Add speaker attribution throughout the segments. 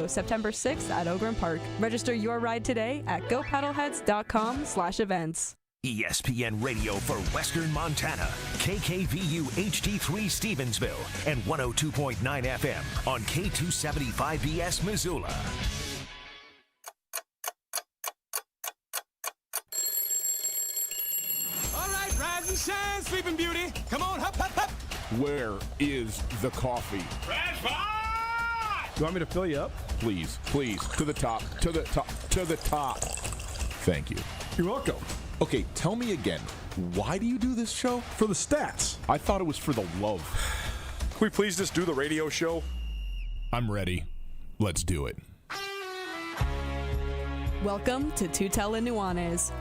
Speaker 1: September 6th at Ogren Park. Register your ride today at gopaddleheads.com/events.
Speaker 2: ESPN Radio for Western Montana, KKVU HD3 Stevensville, and 102.9 FM on K275BS Missoula.
Speaker 3: All right, rise and shine, Sleeping Beauty. Come on, hop, hop, hop.
Speaker 4: Where is the coffee?
Speaker 3: Fresh pot!
Speaker 4: You want me to fill you up? Please, please, to the top, to the top, to the top. Thank you.
Speaker 5: You're welcome.
Speaker 4: Okay, tell me again, why do you do this show?
Speaker 5: For the stats.
Speaker 4: I thought it was for the love.
Speaker 5: Can we please just do the radio show?
Speaker 4: I'm ready. Let's do it.
Speaker 1: Welcome to Tootell Nuanez.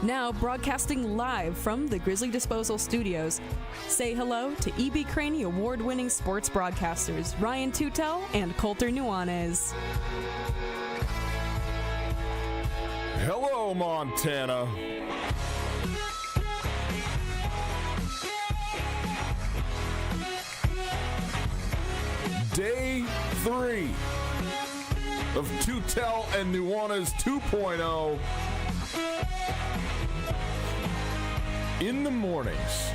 Speaker 1: Now broadcasting live from the Grizzly Disposal Studios. Say hello to E.B. Craney award-winning sports broadcasters Ryan Tootell and Coulter Nuanez.
Speaker 4: Hello, Montana. Day 3 of Tootell and Nuanez 2.0 in the mornings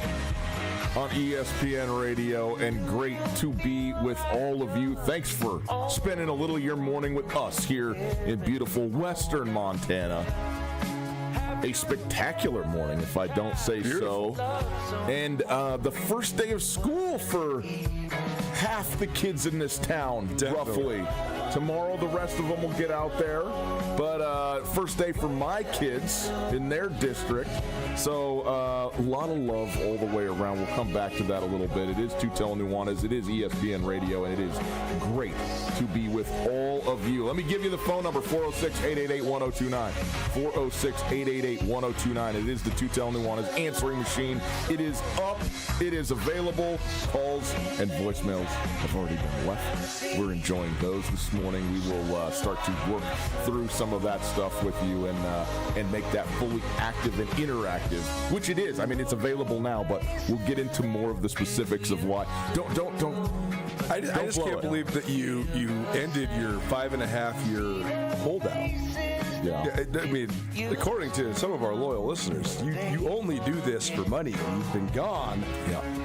Speaker 4: on ESPN Radio, and great to be with all of you. Thanks for spending a little of your morning with us here in beautiful Western Montana. A spectacular morning, if I don't say so. And the first day of school for half the kids in this town, roughly. Tomorrow, the rest of them will get out there. But first day for my kids in their district. So a lot of love all the way around. We'll come back to that a little bit. It is Tootell Nuanez. It is ESPN Radio, and it is great to be with all of you. Let me give you the phone number, 406-888-1029. 406-888-1029. It is the Tootell Nuanez answering machine. It is up. It is available. Calls and voicemails have already been left. We're enjoying those this morning. We will start to work through some of that stuff with you and make that fully active and interactive, which it is. I mean, it's available now, but we'll get into more of the specifics of why. Don't.
Speaker 5: I just can't believe that you ended your 5.5-year holdout.
Speaker 4: Yeah.
Speaker 5: I mean, according to some of our loyal listeners, you only do this for money, and you've been gone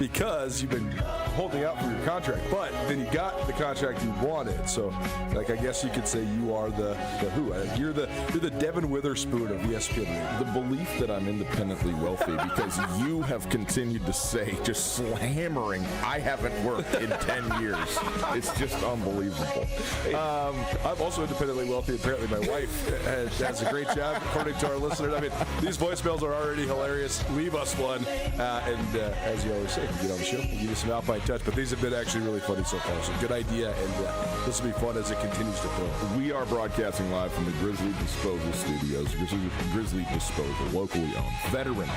Speaker 5: because you've been holding out for your contract. But then you got the contract you wanted. So, like, I guess you could say you are the who? You're the Devin Witherspoon of ESPN.
Speaker 4: The belief that I'm independently wealthy because you have continued to say, just hammering, I haven't worked in 10 years. It's just unbelievable.
Speaker 5: I'm also independently wealthy. Apparently, my wife does a great job, according to our listeners. I mean, these voicemails are already hilarious. Leave us one. And as you always say, if you get on the show, we'll give you some Alpine touch. But these have been actually really funny so far. So good idea. And this will be fun as it continues to grow.
Speaker 4: We are broadcasting live from the Grizzly Disposal Studios. Grizzly Disposal, locally owned, veteran,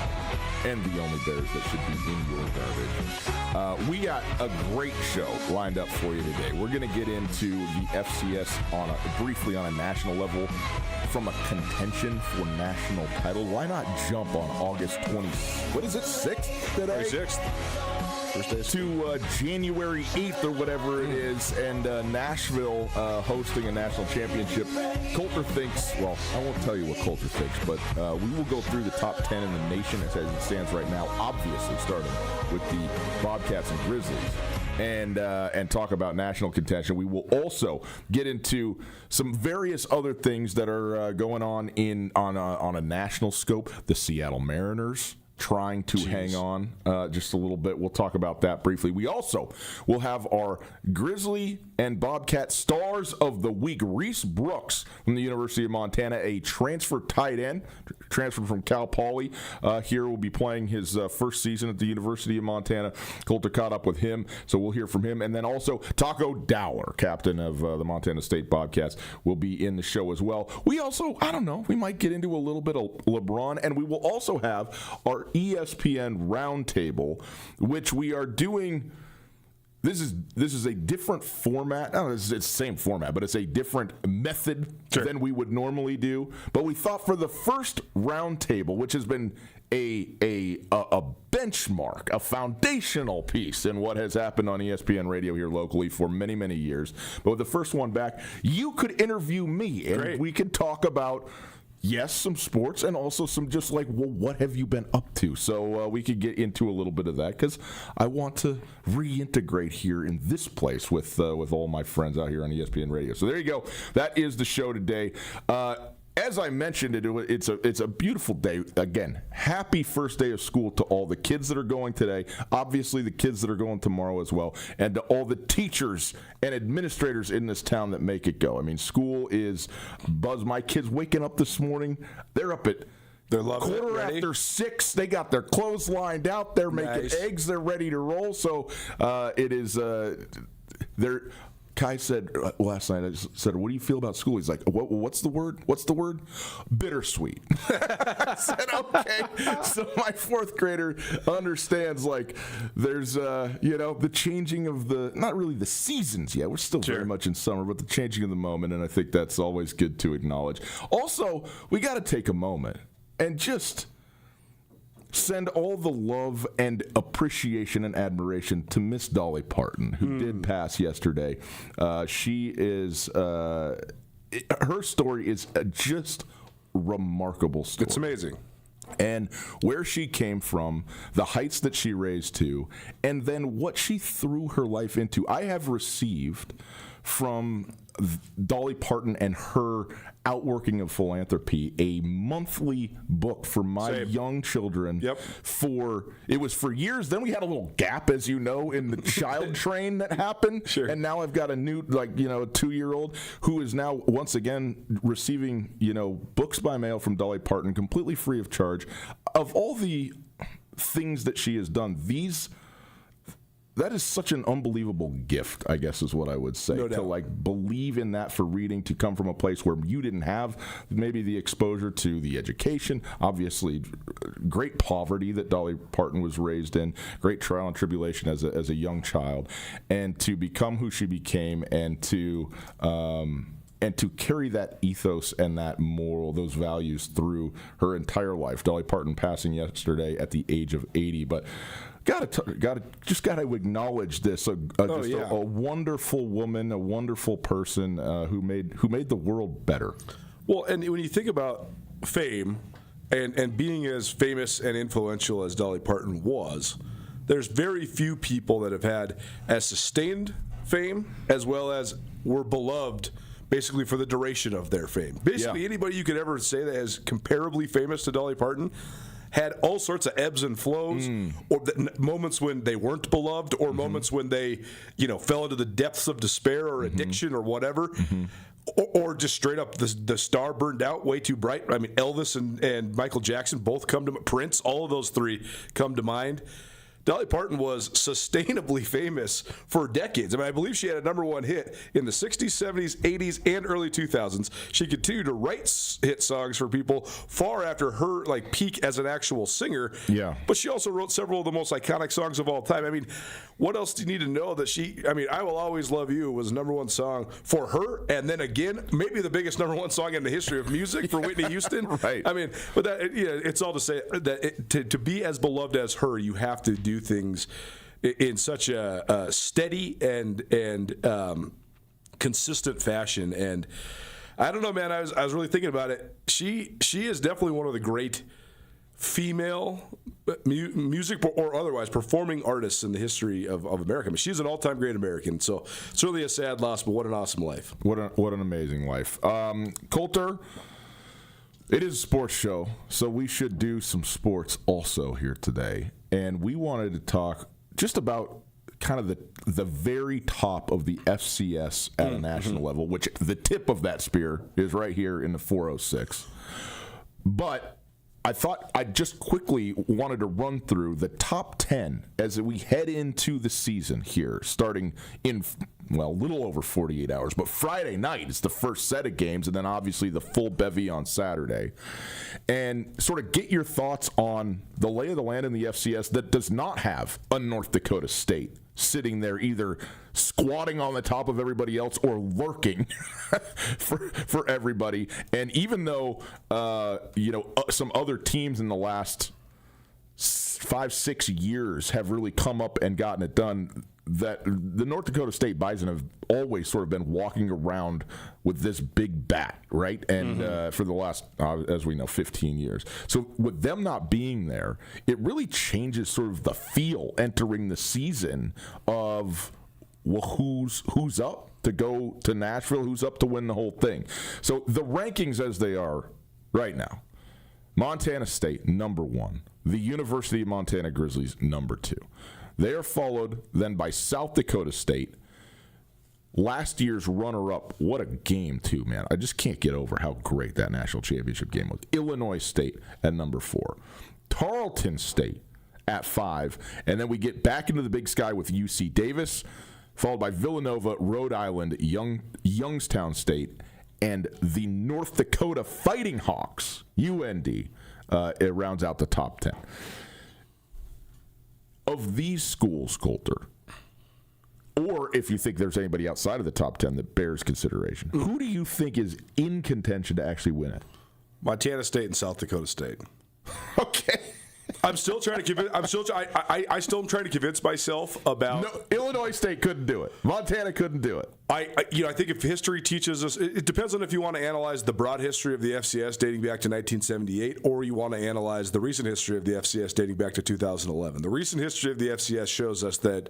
Speaker 4: and the only Bears that should be in your garbage. We got a great show lined up for you today. We're going to get into the FCS briefly on a national level from a contention for national title. Why not jump on August 6th today?
Speaker 5: 26th.
Speaker 4: To January 8th or whatever it is, and Nashville hosting a national championship. Coulter thinks, well, I won't tell you what Coulter thinks, but we will go through the top 10 in the nation as it stands right now, obviously starting with the Bobcats and Grizzlies. And talk about national contention. We will also get into some various other things that are going on on a national scope. The Seattle Mariners trying to hang on just a little bit. We'll talk about that briefly. We also will have our Grizzly and Bobcat Stars of the Week. Reese Brooks from the University of Montana, a transfer tight end, transferred from Cal Poly. Here will be playing his first season at the University of Montana. Coulter caught up with him, so we'll hear from him. And then also Taco Dowler, captain of the Montana State Bobcats, will be in the show as well. We also, I don't know, we might get into a little bit of LeBron, and we will also have our ESPN Roundtable, which we are doing. This is a different format. It's the same format, but it's a different method than we would normally do. But we thought for the first roundtable, which has been a benchmark, a foundational piece in what has happened on ESPN Radio here locally for many, many years. But with the first one back, you could interview me, and we could talk about, yes, some sports, and also some just like, well, what have you been up to? So we could get into a little bit of that, because I want to reintegrate here in this place with all my friends out here on ESPN Radio. So there you go. That is the show today. As I mentioned, it's a beautiful day. Again, happy first day of school to all the kids that are going today, obviously the kids that are going tomorrow as well, and to all the teachers and administrators in this town that make it go. I mean, school is buzz. My kids waking up this morning, they're up at quarter after 6. They got their clothes lined out. They're making eggs. They're ready to roll. So it is they're. Kai said last night, I said, what do you feel about school? He's like, what's the word? What's the word? Bittersweet. I said, okay. So my fourth grader understands, like, there's, the changing of not really the seasons yet. We're still very much in summer, but the changing of the moment, and I think that's always good to acknowledge. Also, we got to take a moment and just send all the love and appreciation and admiration to Miss Dolly Parton, who did pass yesterday. She is, her story is just remarkable story.
Speaker 5: It's amazing.
Speaker 4: And where she came from, the heights that she raised to, and then what she threw her life into. I have received from Dolly Parton and her outworking of philanthropy a monthly book for my young children. It was for years. Then we had a little gap, as you know, in the child train that happened. And now I've got a new, a 2-year-old who is now once again receiving, books by mail from Dolly Parton completely free of charge. Of all the things that she has done, that is such an unbelievable gift, I guess is what I would say. To believe in that for reading, to come from a place where you didn't have maybe the exposure to the education, obviously great poverty that Dolly Parton was raised in, great trial and tribulation as a young child, and to become who she became, and to carry that ethos and that moral, those values through her entire life. Dolly Parton passing yesterday at the age of 80, but gotta acknowledge this. A wonderful woman, a wonderful person who made the world better.
Speaker 5: Well, and when you think about fame and being as famous and influential as Dolly Parton was, there's very few people that have had as sustained fame as well as were beloved basically for the duration of their fame. Basically, anybody you could ever say that is comparably famous to Dolly Parton had all sorts of ebbs and flows, or moments when they weren't beloved, or moments when they, fell into the depths of despair or addiction or whatever, or just straight up the star burned out way too bright. I mean, Elvis and Michael Jackson both come to Prince. All of those three come to mind. Dolly Parton was sustainably famous for decades. I mean, I believe she had a number one hit in the 60s, 70s, 80s, and early 2000s. She continued to write hit songs for people far after her peak as an actual singer. Yeah. But she also wrote several of the most iconic songs of all time. I mean, what else do you need to know that I Will Always Love You was number one song for her, and then again, maybe the biggest number one song in the history of music for Whitney Houston. Right. I mean, but it's all to say that to be as beloved as her, you have to do things in such a steady and consistent fashion. And I don't know, man. I was really thinking about it. She is definitely one of the great female music or otherwise performing artists in the history of America. I mean, she's an all-time great American. So it's really a sad loss, but what an awesome life.
Speaker 4: What an amazing life. Coulter, it is a sports show, so we should do some sports also here today. And we wanted to talk just about kind of the very top of the FCS at a national level, which the tip of that spear is right here in the 406. But I thought I just quickly wanted to run through the top 10 as we head into the season here, starting in, a little over 48 hours. But Friday night is the first set of games, and then obviously the full bevy on Saturday. And sort of get your thoughts on the lay of the land in the FCS that does not have a North Dakota State sitting there either squatting on the top of everybody else or lurking for everybody. And even though some other teams in the last 5-6 years have really come up and gotten it done, that the North Dakota State Bison have always sort of been walking around with this big bat, right? And for the last, as we know, 15 years. So with them not being there, it really changes sort of the feel entering the season of, well, who's up to go to Nashville, who's up to win the whole thing. So the rankings as they are right now, Montana State, number 1. The University of Montana Grizzlies, number 2. They are followed then by South Dakota State. Last year's runner-up, what a game, too, man. I just can't get over how great that national championship game was. Illinois State at number 4. Tarleton State at 5. And then we get back into the Big Sky with UC Davis, followed by Villanova, Rhode Island, Youngstown State, and the North Dakota Fighting Hawks, UND. It rounds out the top 10. Of these schools, Coulter, or if you think there's anybody outside of the top 10 that bears consideration, who do you think is in contention to actually win it?
Speaker 5: Montana State and South Dakota State.
Speaker 4: Okay.
Speaker 5: I'm still trying to convince. I still am trying to convince myself about.
Speaker 4: No, Illinois State couldn't do it. Montana couldn't do it.
Speaker 5: I think if history teaches us, it depends on if you want to analyze the broad history of the FCS dating back to 1978, or you want to analyze the recent history of the FCS dating back to 2011. The recent history of the FCS shows us that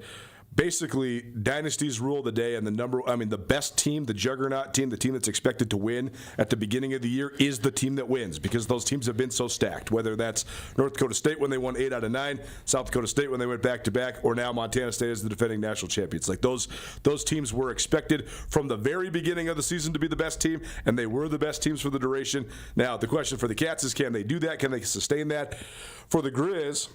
Speaker 5: basically dynasties rule the day, and the best team, the juggernaut team, the team that's expected to win at the beginning of the year is the team that wins, because those teams have been so stacked, whether that's North Dakota State when they won 8 out of 9, South Dakota State when they went back-to-back, or now Montana State as the defending national champions. Like those teams were expected from the very beginning of the season to be the best team, and they were the best teams for the duration. Now, the question for the Cats is, can they do that? Can they sustain that? For the Grizz,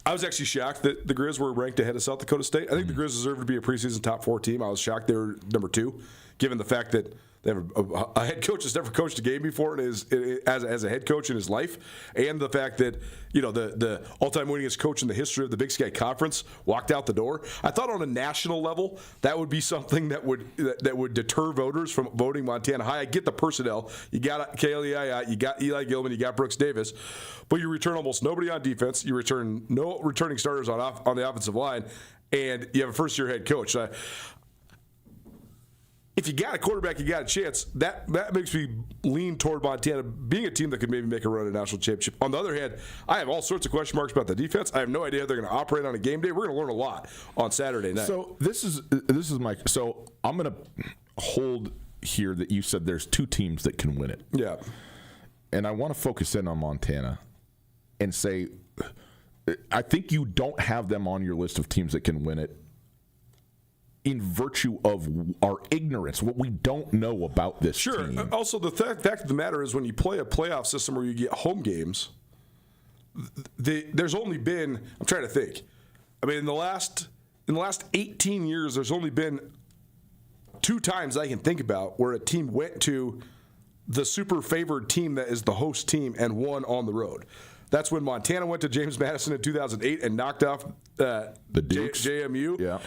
Speaker 5: I was actually shocked that the Grizz were ranked ahead of South Dakota State. I think the Grizz deserved to be a preseason top 4 team. I was shocked they were number 2, given the fact that they have a head coach that's never coached a game before as a head coach in his life, and the fact that the all-time winningest coach in the history of the Big Sky Conference walked out the door. I thought on a national level that would be something that would deter voters from voting Montana high. I get the personnel. You got Kaylee, you got Eli Gilman, you got Brooks Davis, but you return almost nobody on defense. You return no returning starters on the offensive line, and you have a first-year head coach. If you got a quarterback, you got a chance. That makes me lean toward Montana being a team that could maybe make a run at a national championship. On the other hand, I have all sorts of question marks about the defense. I have no idea how they're going to operate on a game day. We're going to learn a lot on Saturday night.
Speaker 4: So this is my. So I'm going to hold here that you said there's 2 teams that can win it.
Speaker 5: Yeah,
Speaker 4: and I want to focus in on Montana and say, I think you don't have them on your list of teams that can win it, in virtue of our ignorance, what we don't know about this team.
Speaker 5: Sure. Also, the fact of the matter is, when you play a playoff system where you get home games, there's only been, I'm trying to think, I mean, in the last 18 years, there's only been 2 times I can think about where a team went to the super favored team that is the host team and won on the road. That's when Montana went to James Madison in 2008 and knocked off the Dukes. JMU. Yeah.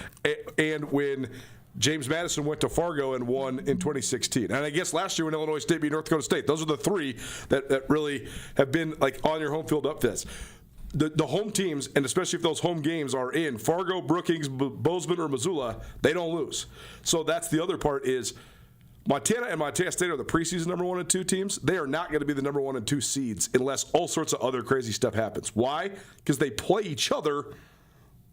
Speaker 5: And when James Madison went to Fargo and won in 2016. And I guess last year when Illinois State beat North Dakota State. Those are the 3 that really have been like on your home field upsets. The home teams, and especially if those home games are in Fargo, Brookings, Bozeman, or Missoula, they don't lose. So that's the other part is Montana and Montana State are the preseason number 1 and 2 teams. They are not going to be the number 1 and 2 seeds unless all sorts of other crazy stuff happens. Why? Because they play each other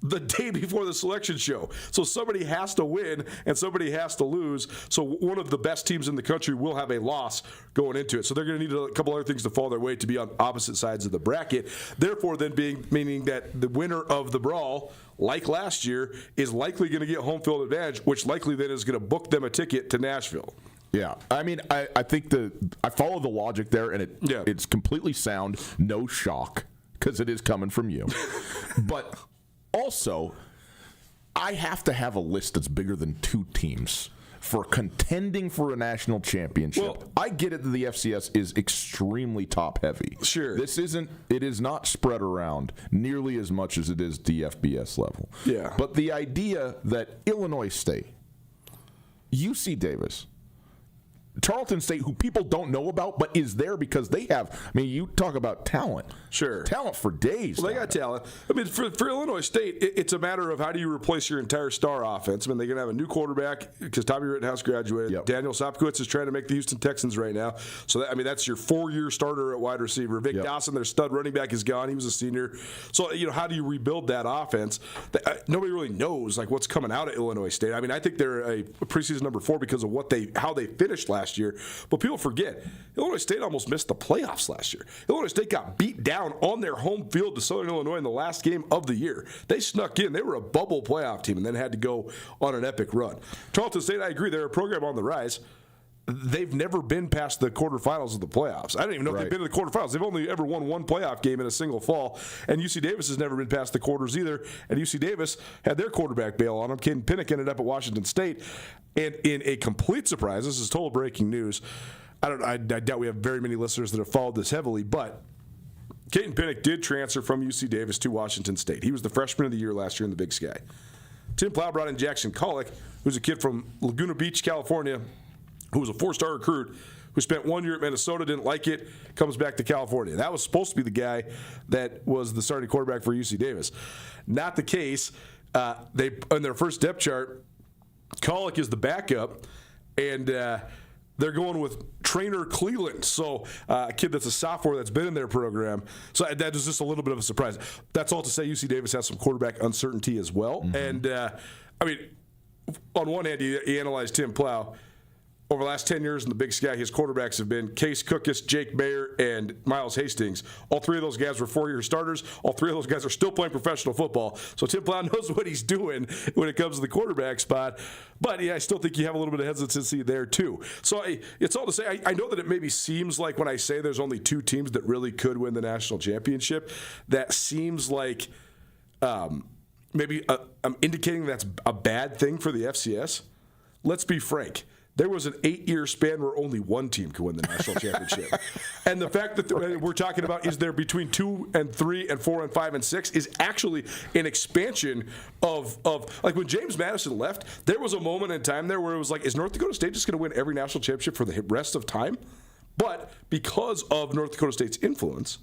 Speaker 5: the day before the selection show. So somebody has to win and somebody has to lose. So one of the best teams in the country will have a loss going into it. So they're going to need a couple other things to fall their way to be on opposite sides of the bracket. Therefore, then meaning that the winner of the brawl, like last year, is likely going to get home field advantage, which likely then is going to book them a ticket to Nashville.
Speaker 4: Yeah, I mean, I think I follow the logic there, and it's completely sound, no shock, because it is coming from you. But also, I have to have a list that's bigger than 2 teams for contending for a national championship. Well, I get it that the FCS is extremely top heavy.
Speaker 5: Sure.
Speaker 4: It is not spread around nearly as much as it is the FBS level.
Speaker 5: Yeah.
Speaker 4: But the idea that Illinois State, UC Davis, Tarleton State, who people don't know about, but is there because they have, I mean, you talk about talent.
Speaker 5: Sure.
Speaker 4: Talent for days.
Speaker 5: Well, they got talent. I mean, for Illinois State, it's a matter of how do you replace your entire star offense. I mean, they're going to have a new quarterback because Tommy Rittenhouse graduated.
Speaker 4: Yep.
Speaker 5: Daniel Sopkowitz is trying to make the Houston Texans right now. So, that's your 4-year starter at wide receiver. Vic Dawson, their stud running back, is gone. He was a senior. So, how do you rebuild that offense? Nobody really knows, what's coming out of Illinois State. I mean, I think they're a preseason number 4 because of how they finished last year. But people forget, Illinois State almost missed the playoffs last year. Illinois State got beat down on their home field to Southern Illinois in the last game of the year. They snuck in. They were a bubble playoff team and then had to go on an epic run. Tarleton State, I agree, they're a program on the rise. They've never been past the quarterfinals of the playoffs. I don't even know if they've been to the quarterfinals. They've only ever won one playoff game in a single fall. And UC Davis has never been past the quarters either. And UC Davis had their quarterback bail on them. Caden Pinnock ended up at Washington State. And in a complete surprise, this is total breaking news. I doubt we have very many listeners that have followed this heavily, but Caden Pinnock did transfer from UC Davis to Washington State. He was the freshman of the year last year in the Big Sky. Tim Plow brought in Jackson Collick, who's a kid from Laguna Beach, California, who was a 4-star recruit, who spent 1 year at Minnesota, didn't like it, comes back to California. That was supposed to be the guy that was the starting quarterback for UC Davis. Not the case. They on their first depth chart, Collick is the backup, and they're going with Trainer Cleland, so a kid that's a sophomore that's been in their program. So that was just a little bit of a surprise. That's all to say UC Davis has some quarterback uncertainty as well. Mm-hmm. And, on one hand, he analyzed Tim Plow. Over the last 10 years in the Big Sky, his quarterbacks have been Case Cookus, Jake Mayer, and Miles Hastings. All 3 of those guys were 4-year starters. All 3 of those guys are still playing professional football. So Tim Plow knows what he's doing when it comes to the quarterback spot. But, I still think you have a little bit of hesitancy there, too. So it's all to say, I know that it maybe seems like when I say there's only 2 teams that really could win the national championship, that seems like maybe I'm indicating that's a bad thing for the FCS. Let's be frank. There was an 8-year span where only one team could win the national championship. And the fact that we're talking about is there between 2 and 3 and 4 and 5 and 6 is actually an expansion of like when James Madison left, there was a moment in time there where it was like, is North Dakota State just going to win every national championship for the rest of time? But because of North Dakota State's influence,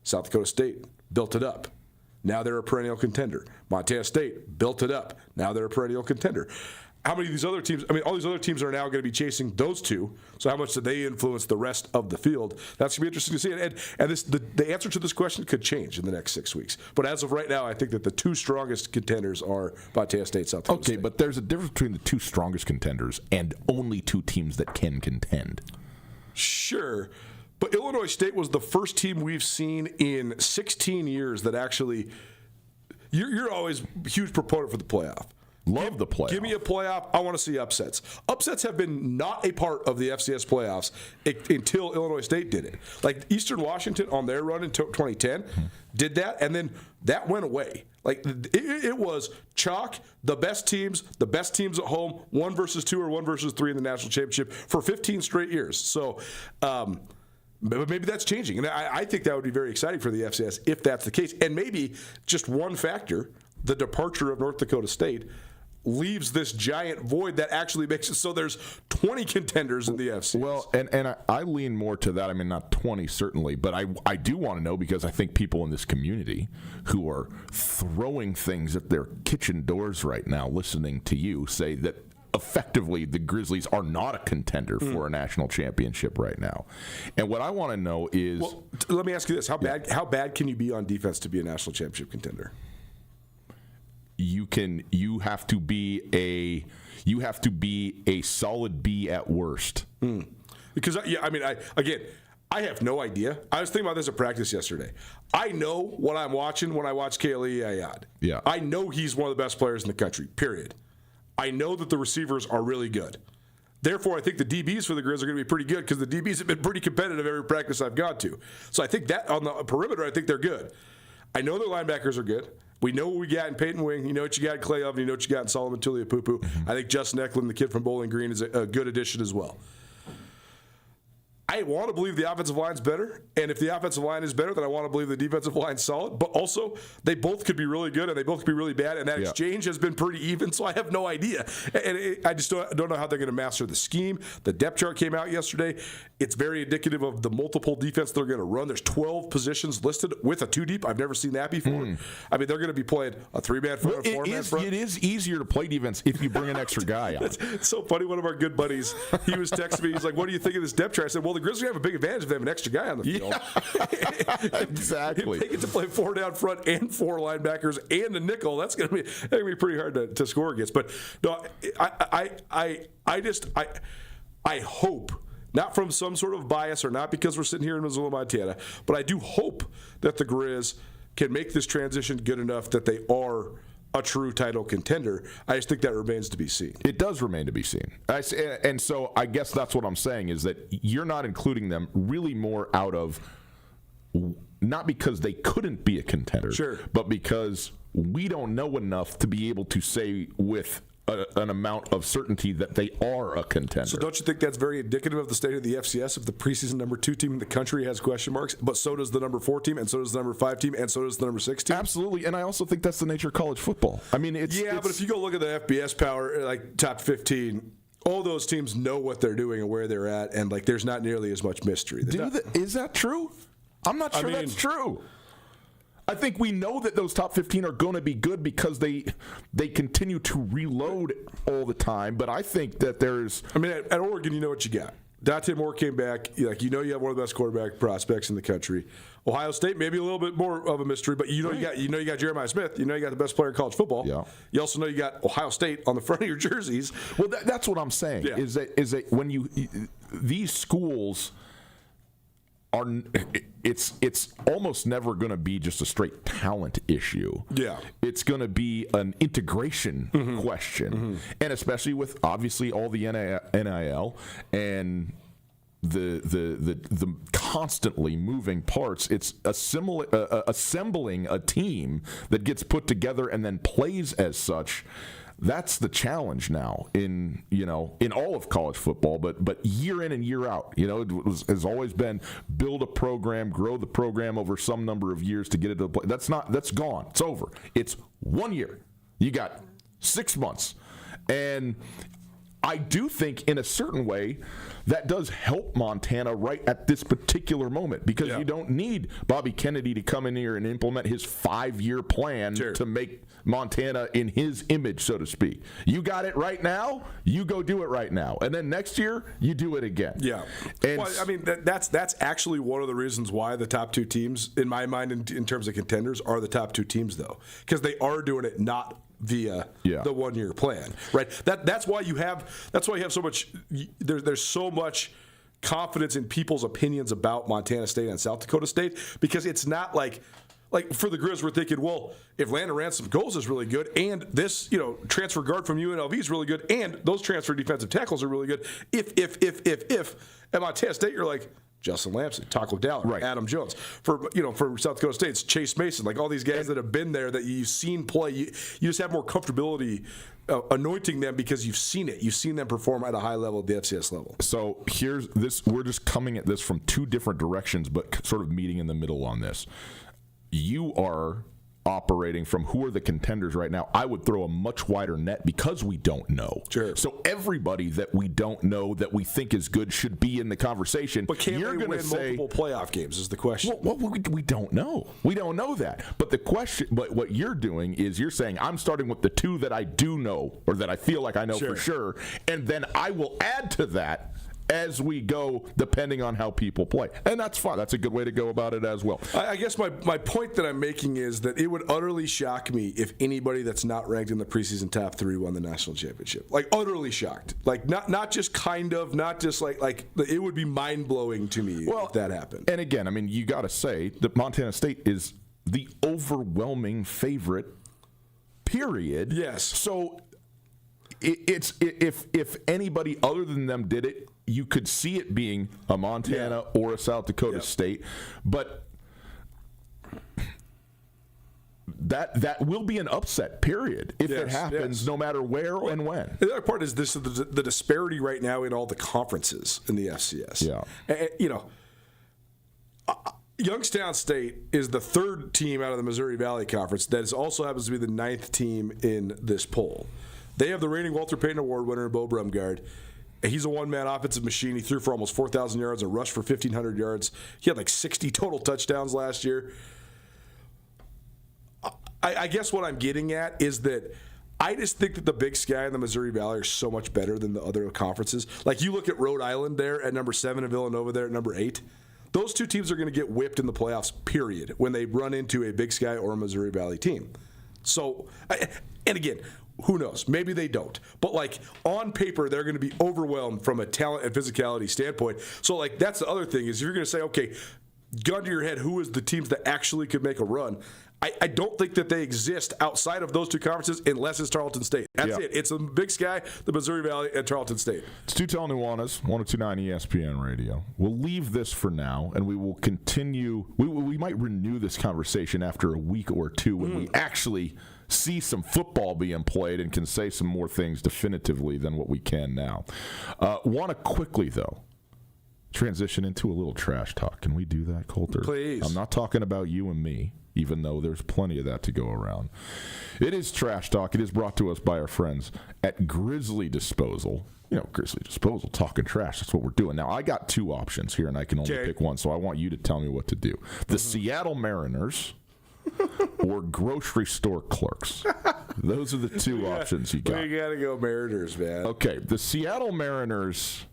Speaker 5: South Dakota State built it up. Now they're a perennial contender. Montana State built it up. Now they're a perennial contender. How many of these other teams, all these other teams are now going to be chasing those 2. So how much do they influence the rest of the field? That's going to be interesting to see. And the answer to this question could change in the next 6 weeks. But as of right now, I think that the 2 strongest contenders are Montana State, South Dakota State.
Speaker 4: Okay, but there's a difference between the 2 strongest contenders and only 2 teams that can contend.
Speaker 5: Sure. But Illinois State was the first team we've seen in 16 years that actually, you're always a huge proponent for the playoff.
Speaker 4: Love the playoff.
Speaker 5: Give me a playoff. I want to see upsets. Upsets have been not a part of the FCS playoffs until Illinois State did it. Like Eastern Washington on their run in 2010 did that, and then that went away. Like it was chalk, the best teams at home, 1 versus 2 or 1 versus 3 in the national championship for 15 straight years. So, but maybe that's changing, and I think that would be very exciting for the FCS if that's the case. And maybe just one factor, the departure of North Dakota State, leaves this giant void that actually makes it so there's 20 contenders in the FCS.
Speaker 4: Well, and I lean more to that. I mean, not 20 certainly, but I do want to know because I think people in this community who are throwing things at their kitchen doors right now listening to you say that effectively the Grizzlies are not a contender for a national championship right now. And what I want to know is...
Speaker 5: Well, let me ask you this. How bad can you be on defense to be a national championship contender?
Speaker 4: You have to be a solid B at worst.
Speaker 5: Because I have no idea. I was thinking about this at practice yesterday. I know what I'm watching when I watch Kaylee Ayad.
Speaker 4: Yeah.
Speaker 5: I know he's one of the best players in the country, period. I know that the receivers are really good. Therefore, I think the DBs for the Grizz are going to be pretty good because the DBs have been pretty competitive every practice I've gone to. So I think that on the perimeter, I think they're good. I know their linebackers are good. We know what we got in Peyton Wing. You know what you got in Clay Oven. You know what you got in Solomon Tuliapupu. I think Justin Eklund, the kid from Bowling Green, is a good addition as well. I want to believe the offensive line's better, and if the offensive line is better, then I want to believe the defensive line's solid. But also, they both could be really good, and they both could be really bad, and that exchange has been pretty even, so I have no idea. And I just don't know how they're going to master the scheme. The depth chart came out yesterday. It's very indicative of the multiple defense they're going to run. There's 12 positions listed with a 2-deep. I've never seen that before. I mean, they're going to be playing a 3-man front, a 4-man front.
Speaker 4: It is easier to play defense if you bring an extra guy on.
Speaker 5: It's so funny. One of our good buddies, he was texting me. He's like, "What do you think of this depth chart?" I said, "Well, the Grizzlies have a big advantage if they have an extra guy on the field."
Speaker 4: Yeah, exactly.
Speaker 5: If they get to play 4 down front and 4 linebackers and a nickel, that's going to be pretty hard to score against. But no, I hope, not from some sort of bias or not because we're sitting here in Missoula, Montana, but I do hope that the Grizz can make this transition good enough that they are a true title contender. I just think that remains to be seen.
Speaker 4: It does remain to be seen. And so I guess that's what I'm saying is that you're not including them really more out of not because they couldn't be a contender,
Speaker 5: sure,
Speaker 4: but because we don't know enough to be able to say with an amount of certainty that they are a contender.
Speaker 5: So don't you think that's very indicative of the state of the FCS if the preseason number 2 team in the country has question marks, but so does the number 4 team, and so does the number 5 team, and so does the number 6 team?
Speaker 4: Absolutely, and I also think that's the nature of college football. I mean, it's
Speaker 5: but if you go look at the FBS power, like top 15, all those teams know what they're doing and where they're at, and like there's not nearly as much mystery.
Speaker 4: Is that true? I'm not sure that's true. I think we know that those top 15 are going to be good because they continue to reload all the time. But I think that there's...
Speaker 5: I mean, at Oregon, you know what you got. Dante Moore came back. You have one of the best quarterback prospects in the country. Ohio State, maybe a little bit more of a mystery, but you got Jeremiah Smith. You know you got the best player in college football.
Speaker 4: Yeah.
Speaker 5: You also know you got Ohio State on the front of your jerseys.
Speaker 4: Well, that's what I'm saying. Yeah. Is that when these schools... It's almost never going to be just a straight talent issue.
Speaker 5: Yeah,
Speaker 4: it's going to be an integration question, and especially with obviously all the NIL and the constantly moving parts. It's assembling a team that gets put together and then plays as such. That's the challenge now in all of college football, but year in and year out, it has always been build a program, grow the program over some number of years to get it to play. That's gone. It's over. It's 1 year. You got 6 months, and I do think in a certain way that does help Montana right at this particular moment because you don't need Bobby Kennedy to come in here and implement his 5-year plan to make Montana in his image, so to speak. You got it right now, you go do it right now. And then next year, you do it again.
Speaker 5: Yeah.
Speaker 4: And
Speaker 5: well, I mean, that's actually one of the reasons why the top 2 teams, in my mind, in terms of contenders, are the top 2 teams, though. Because they are doing it not via the 1-year plan, right? That's why you have so much. There's so much confidence in people's opinions about Montana State and South Dakota State because it's not like for the Grizz, we're thinking, well, if Landon Ransom goes is really good, and this transfer guard from UNLV is really good, and those transfer defensive tackles are really good. If at Montana State, you're like Justin Lamson, Taco Dallin, Adam Jones. For South Dakota State, it's Chase Mason, like all these guys that have been there that you've seen play. You just have more comfortability anointing them because you've seen it. You've seen them perform at a high level at the FCS level.
Speaker 4: So here's this: we're just coming at this from 2 different directions, but sort of meeting in the middle on this. You are operating from who are the contenders right now. I would throw a much wider net because we don't know.
Speaker 5: Sure.
Speaker 4: So everybody that we don't know that we think is good should be in the conversation.
Speaker 5: But can they win multiple playoff games is the question.
Speaker 4: Well, we don't know. We don't know that. But the question, but what you're doing is you're saying I'm starting with the 2 that I do know or that I feel like I know for sure, and then I will add to that as we go, depending on how people play. And that's fine. That's a good way to go about it as well.
Speaker 5: I guess my point that I'm making is that it would utterly shock me if anybody that's not ranked in the preseason top 3 won the national championship. Like, utterly shocked. Like, not just kind of, not just like it would be mind-blowing to me if that happened.
Speaker 4: And again, I mean, you got to say that Montana State is the overwhelming favorite, period.
Speaker 5: Yes.
Speaker 4: So if anybody other than them did it, you could see it being a Montana or a South Dakota State. But that will be an upset, period, if it happens, no matter where and when.
Speaker 5: The other part is the disparity right now in all the conferences in the FCS.
Speaker 4: Yeah.
Speaker 5: And, Youngstown State is the third team out of the Missouri Valley Conference that also happens to be the 9th team in this poll. They have the reigning Walter Payton Award winner, Bo Brumgard. He's a one-man offensive machine. He threw for almost 4,000 yards and rushed for 1,500 yards. He had like 60 total touchdowns last year. I guess what I'm getting at is that I just think that the Big Sky and the Missouri Valley are so much better than the other conferences. Like you look at Rhode Island there at number 7 and Villanova there at number 8. Those two teams are going to get whipped in the playoffs, period, when they run into a Big Sky or a Missouri Valley team. So, and again, who knows? Maybe they don't. But, like, on paper, they're going to be overwhelmed from a talent and physicality standpoint. So, like, that's the other thing is if you're going to say, okay, gun to your head, who is the teams that actually could make a run? I don't think that they exist outside of those two conferences unless it's Tarleton State. That's it. It's the Big Sky, the Missouri Valley, and Tarleton State.
Speaker 4: It's Tootell Nuanez, 102.9 ESPN Radio. We'll leave this for now, and we will continue. We might renew this conversation after a week or two when we actually see some football being played and can say some more things definitively than what we can now. Want to quickly, though, transition into a little trash talk. Can we do that, Coulter?
Speaker 5: Please.
Speaker 4: I'm not talking about you and me, even though there's plenty of that to go around. It is trash talk. It is brought to us by our friends at Grizzly Disposal. Grizzly Disposal, talking trash. That's what we're doing. Now, I got two options here, and I can only pick one, so I want you to tell me what to do. The Seattle Mariners or grocery store clerks. Those are the two options you got.
Speaker 5: You got to go Mariners, man.
Speaker 4: Okay, the Seattle Mariners,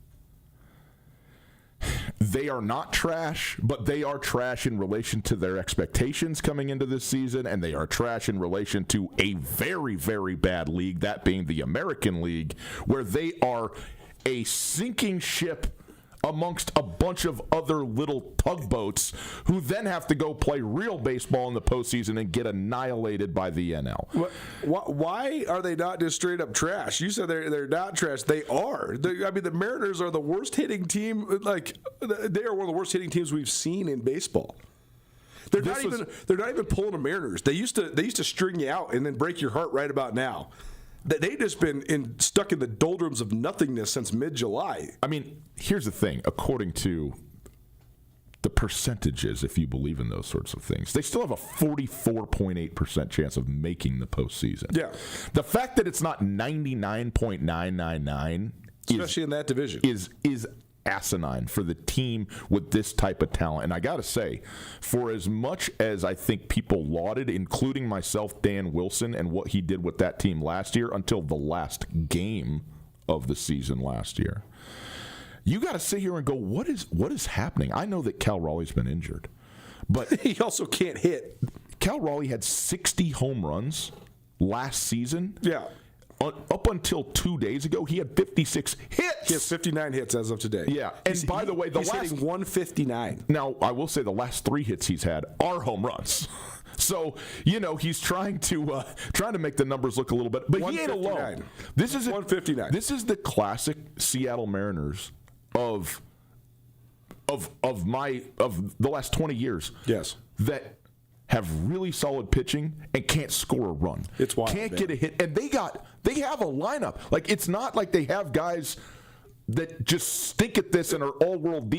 Speaker 4: they are not trash, but they are trash in relation to their expectations coming into this season, and they are trash in relation to a very, very bad league, that being the American League, where they are a sinking ship amongst a bunch of other little tugboats who then have to go play real baseball in the postseason and get annihilated by the NL.
Speaker 5: Why are they not just straight up trash? You said they're not trash. They are. The Mariners are the worst hitting team. Like, they are one of the worst hitting teams we've seen in baseball. They're not even pulling the Mariners. They used to string you out and then break your heart right about now. They've just been stuck in the doldrums of nothingness since mid-July.
Speaker 4: I mean, here's the thing. According to the percentages, if you believe in those sorts of things, they still have a 44.8% chance of making the postseason.
Speaker 5: Yeah.
Speaker 4: The fact that it's not 99.999,
Speaker 5: especially in that division,
Speaker 4: is asinine for the team with this type of talent. And I got to say, for as much as I think people lauded, including myself, Dan Wilson, and what he did with that team last year until the last game of the season last year, you got to sit here and go, what is happening? I know that Cal Raleigh's been injured, but
Speaker 5: he also can't hit.
Speaker 4: Cal Raleigh had 60 home runs last season.
Speaker 5: Yeah.
Speaker 4: Up until 2 days ago, he had 56 hits.
Speaker 5: He has 59 hits as of today.
Speaker 4: Yeah, and by the way,
Speaker 5: he's hitting 159.
Speaker 4: Now, I will say the last 3 hits he's had are home runs. So, he's trying to make the numbers look a little bit, but he ain't alone. This is
Speaker 5: 159.
Speaker 4: This is the classic Seattle Mariners of the last 20 years.
Speaker 5: Yes.
Speaker 4: That have really solid pitching and can't score a run.
Speaker 5: It's wild.
Speaker 4: Can't get a hit. And they have a lineup. Like, it's not like they have guys that just stink at this and are all-world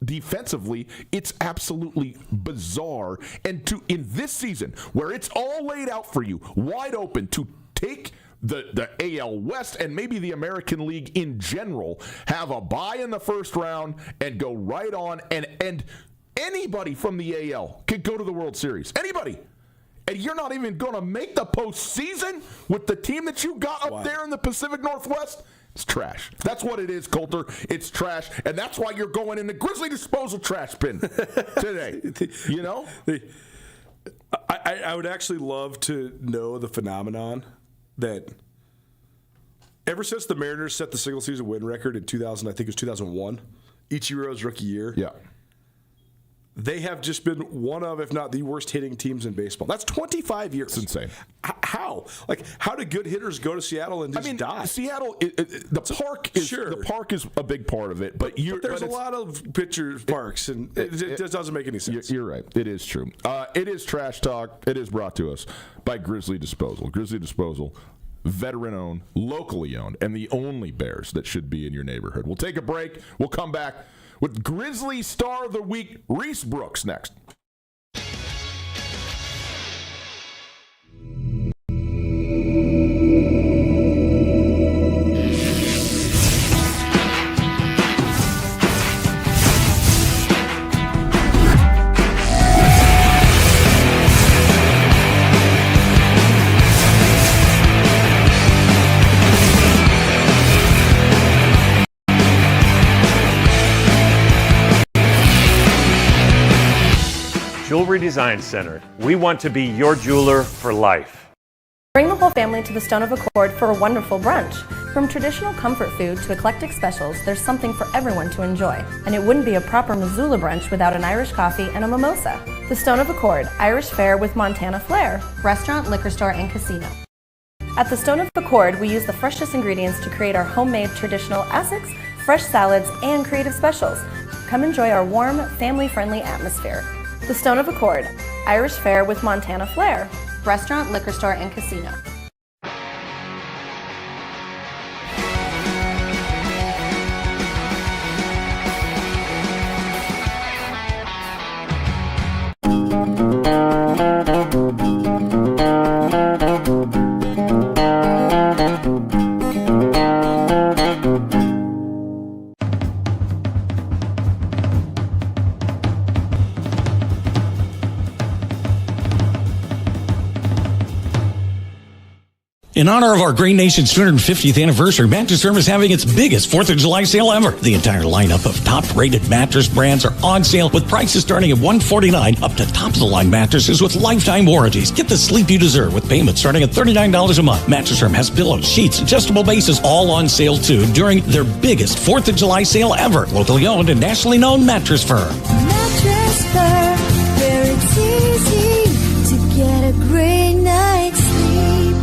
Speaker 4: defensively. It's absolutely bizarre. And in this season, where it's all laid out for you, wide open to take the AL West and maybe the American League in general, have a bye in the first round and go right on, and anybody from the AL could go to the World Series. Anybody. And you're not even going to make the postseason with the team that you got up there in the Pacific Northwest? It's trash. That's what it is, Coulter. It's trash. And that's why you're going in the Grizzly Disposal trash bin today.
Speaker 5: I would actually love to know the phenomenon that ever since the Mariners set the single-season win record in 2000, I think it was 2001, Ichiro's rookie year.
Speaker 4: Yeah.
Speaker 5: they have just been one of, if not the worst hitting teams in baseball. That's 25 years.
Speaker 4: It's insane.
Speaker 5: How? Like, how do good hitters go to Seattle and just die?
Speaker 4: Seattle, the park is a big part of it, but
Speaker 5: there's a lot of pitcher parks, and it just doesn't make any sense.
Speaker 4: You're right. It is true. It is Trash Talk. It is brought to us by Grizzly Disposal. Grizzly Disposal, veteran-owned, locally owned, and the only Bears that should be in your neighborhood. We'll take a break. We'll come back with Grizzly Star of the Week, Reese Brooks, next.
Speaker 6: Jewelry Design Center. We want to be your jeweler for life.
Speaker 7: Bring the whole family to the Stone of Accord for a wonderful brunch. From traditional comfort food to eclectic specials, there's something for everyone to enjoy. And it wouldn't be a proper Missoula brunch without an Irish coffee and a mimosa. The Stone of Accord, Irish fare with Montana flair. Restaurant, liquor store, and casino. At the Stone of Accord, we use the freshest ingredients to create our homemade traditional Essex, fresh salads, and creative specials. Come enjoy our warm, family-friendly atmosphere. The Stone of Accord, Irish fare with Montana flair. Restaurant, liquor store, and casino.
Speaker 8: In honor of our great nation's 250th anniversary, Mattress Firm is having its biggest 4th of July sale ever. The entire lineup of top-rated mattress brands are on sale with prices starting at $149 up to top-of-the-line mattresses with lifetime warranties. Get the sleep you deserve with payments starting at $39 a month. Mattress Firm has pillows, sheets, adjustable bases, all on sale too during their biggest 4th of July sale ever. Locally owned and nationally known Mattress Firm.
Speaker 9: Mattress Firm, where it's easy to get a great night's sleep.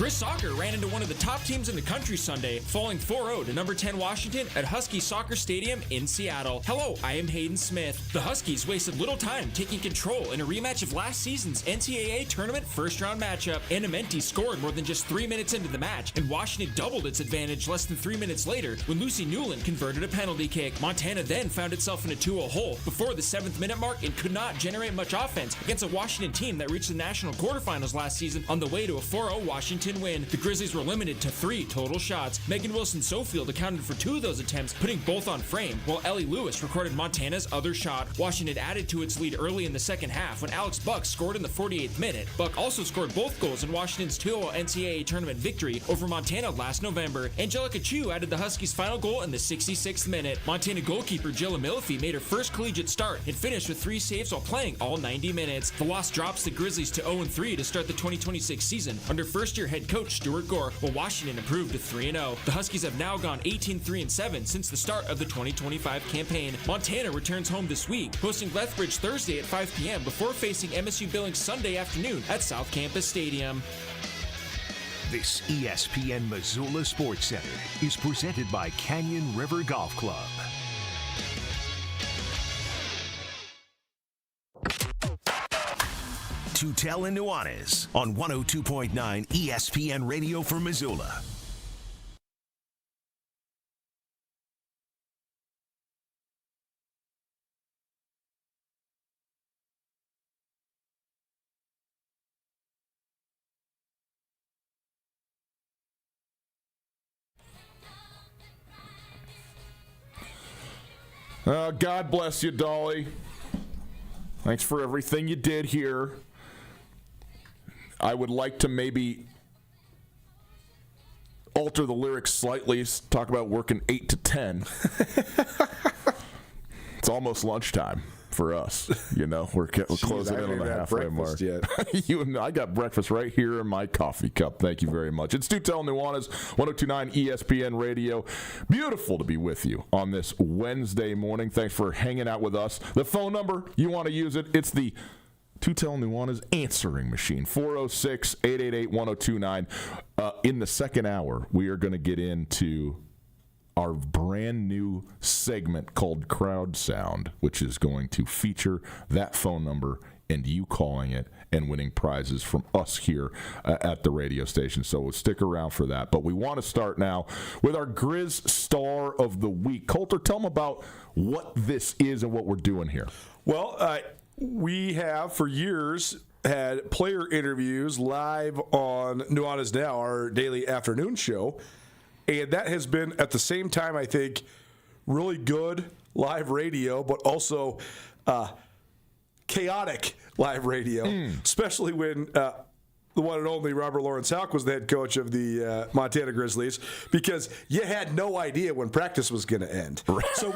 Speaker 10: Soccer ran into one of the top teams in the country Sunday, falling 4-0 to number 10 Washington at Husky Soccer Stadium in Seattle. Hello, I am Hayden Smith. The Huskies wasted little time taking control in a rematch of last season's NCAA tournament first-round matchup. Anamenti scored more than just 3 minutes into the match, and Washington doubled its advantage less than 3 minutes later when Lucy Newland converted a penalty kick. Montana then found itself in a 2-0 hole before the 7th minute mark and could not generate much offense against a Washington team that reached the national quarterfinals last season on the way to a 4-0 Washington win. The Grizzlies were limited to 3 total shots. Megan Wilson-Sofield accounted for 2 of those attempts, putting both on frame, while Ellie Lewis recorded Montana's other shot. Washington added to its lead early in the second half when Alex Buck scored in the 48th minute. Buck also scored both goals in Washington's 2-0 NCAA tournament victory over Montana last November. Angelica Chu added the Huskies' final goal in the 66th minute. Montana goalkeeper Jill Amilfi made her first collegiate start and finished with 3 saves while playing all 90 minutes. The loss drops the Grizzlies to 0-3 to start the 2026 season under first-year head coach Stuart Gore, while Washington improved to 3-0. The Huskies have now gone 18-3-7 since the start of the 2025 campaign. Montana returns home this week, hosting Lethbridge Thursday at 5 p.m. before facing MSU Billings Sunday afternoon at South Campus Stadium.
Speaker 2: This ESPN Missoula Sports Center is presented by Canyon River Golf Club. Tootell Nuanez on 102.9 ESPN Radio for Missoula.
Speaker 4: God bless you, Dolly. Thanks for everything you did here. I would like to maybe alter the lyrics slightly, talk about working 8 to 10. It's almost lunchtime for us. You know, we're closing in on the halfway mark. I got breakfast right here in my coffee cup. Thank you very much. It's Tootell Nuanez, 102.9 ESPN Radio. Beautiful to be with you on this Wednesday morning. Thanks for hanging out with us. The phone number, you want to use it, it's the Tootell Nuanez answering machine, 406-888-1029. In the second hour, we are going to get into our brand new segment called Crowd Sound, which is going to feature that phone number and you calling it and winning prizes from us here at the radio station. So we'll stick around for that. But we want to start now with our Grizz Star of the Week. Coulter, tell them about what this is and what we're doing here.
Speaker 5: Well, we have for years had player interviews live on Nuanez Now, our daily afternoon show. And that has been, at the same time, I think, really good live radio, but also chaotic live radio, especially when the one and only Robert Lawrence Houck was the head coach of the Montana Grizzlies, because you had no idea when practice was going to end. Right. So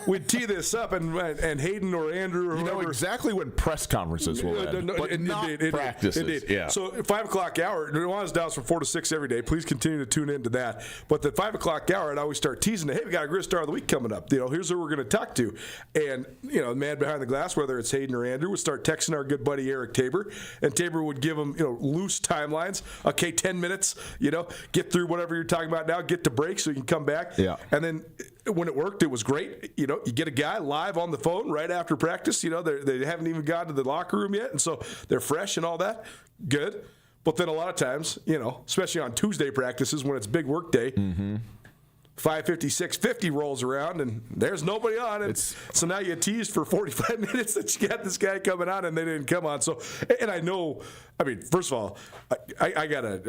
Speaker 5: we'd tee this up, and Hayden or Andrew or whoever,
Speaker 4: know exactly when press conferences will end, but not practices.
Speaker 5: Indeed.
Speaker 4: Yeah.
Speaker 5: So 5 o'clock hour, Nuanez Now from 4 to 6 every day. Please continue to tune into that. But the 5 o'clock hour, I'd always start teasing it. Hey, we got a Grizz Star of the Week coming up. You know, here's who we're going to talk to. And, you know, the man behind the glass, whether it's Hayden or Andrew, would start texting our good buddy Eric Tabor, and Tabor would give him, you know, loose timelines. Okay, 10 minutes, you know, get through whatever you're talking about now, get to break so you can come back.
Speaker 4: Yeah.
Speaker 5: And then when it worked, it was great. You know, you get a guy live on the phone right after practice. You know, they haven't even gotten to the locker room yet, and so they're fresh and all that. Good. But then a lot of times, you know, especially on Tuesday practices when it's big work day, 5:50, 6:50 rolls around, and there's nobody on. And so now you teased for 45 minutes that you got this guy coming on, and they didn't come on. So, and I know, I mean, first of all,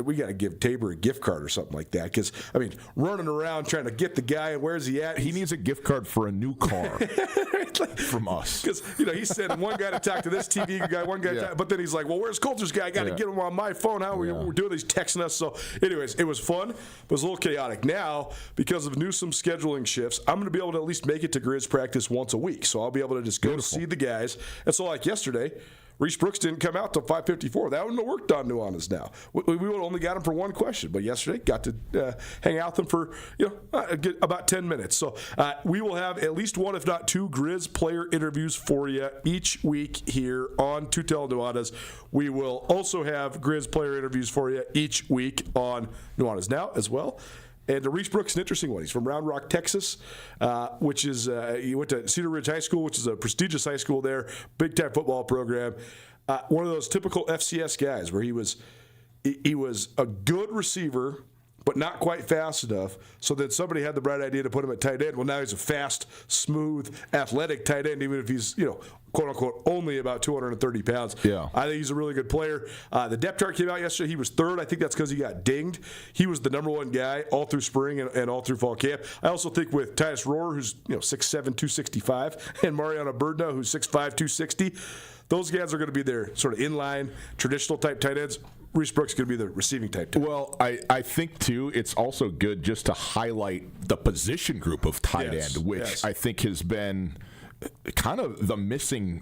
Speaker 5: we gotta give Tabor a gift card or something like that, because I mean, running around trying to get the guy, and where's he at?
Speaker 4: He needs a gift card for a new car from us,
Speaker 5: because you know he's sending one guy to talk to this TV guy, one guy, to talk, but then he's like, well, where's Coulter's guy? I got to get him on my phone. How we're doing these texting us. So, anyways, it was fun, but it was a little chaotic. Now, because of Newsome scheduling shifts, I'm going to be able to at least make it to Grizz practice once a week. So I'll be able to just go see the guys. And so, like yesterday, Reese Brooks didn't come out till 5:54. That wouldn't have worked on Nuanez Now. We would have only got him for one question, but yesterday got to hang out with them for about 10 minutes. So we will have at least one, if not two, Grizz player interviews for you each week here on Tootell Nuanez. We will also have Grizz player interviews for you each week on Nuanez Now as well. And Reese Brooks, an interesting one. He's from Round Rock, Texas, which is he went to Cedar Ridge High School, which is a prestigious high school there, big-time football program. One of those typical FCS guys where he was a good receiver, but not quite fast enough, so that somebody had the bright idea to put him at tight end. Well, now he's a fast, smooth, athletic tight end, even if he's, you know, quote-unquote, only about 230 pounds.
Speaker 4: Yeah.
Speaker 5: I think he's a really good player. The depth chart came out yesterday. He was third. I think that's because he got dinged. He was the number one guy all through spring and all through fall camp. I also think with Titus Rohr, who's 6'7", 265, and Mariano Birdno, who's 6'5", 260, those guys are going to be their sort of inline, traditional type tight ends. Reese Brooks is going to be the receiving type.
Speaker 4: Well, I think, too, it's also good just to highlight the position group of tight end, which I think has been kind of the missing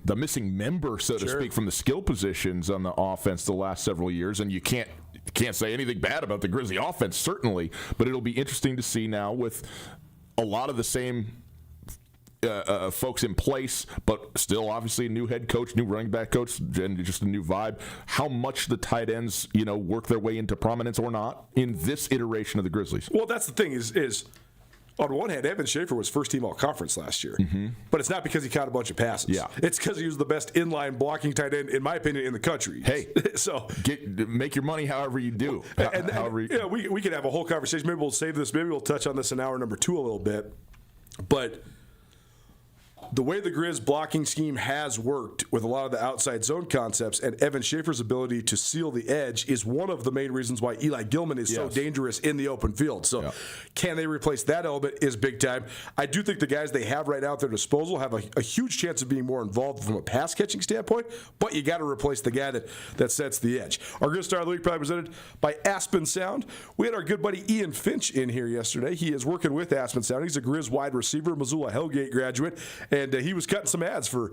Speaker 4: member, so to speak, from the skill positions on the offense the last several years. And you can't say anything bad about the Grizzly offense, certainly, but it'll be interesting to see now with a lot of the same folks in place, but still obviously a new head coach, new running back coach, and just a new vibe. How much the tight ends, work their way into prominence or not in this iteration of the Grizzlies?
Speaker 5: Well, that's the thing is on one hand, Evan Schaefer was first team all-conference last year, but it's not because he caught a bunch of passes. Yeah. It's because he was the best inline blocking tight end, in my opinion, in the country.
Speaker 4: Hey, so make your money however you do.
Speaker 5: We could have a whole conversation. Maybe we'll save this. Maybe we'll touch on this in hour number 2 a little bit. But the way the Grizz blocking scheme has worked with a lot of the outside zone concepts and Evan Schaefer's ability to seal the edge is one of the main reasons why Eli Gilman is so dangerous in the open field. So can they replace that element is big time. I do think the guys they have right now at their disposal have a huge chance of being more involved from a pass catching standpoint, but you got to replace the guy that sets the edge. Our Grizz Star of the Week probably presented by Aspen Sound. We had our good buddy Ian Finch in here yesterday. He is working with Aspen Sound. He's a Grizz wide receiver, Missoula Hellgate graduate, and he was cutting some ads for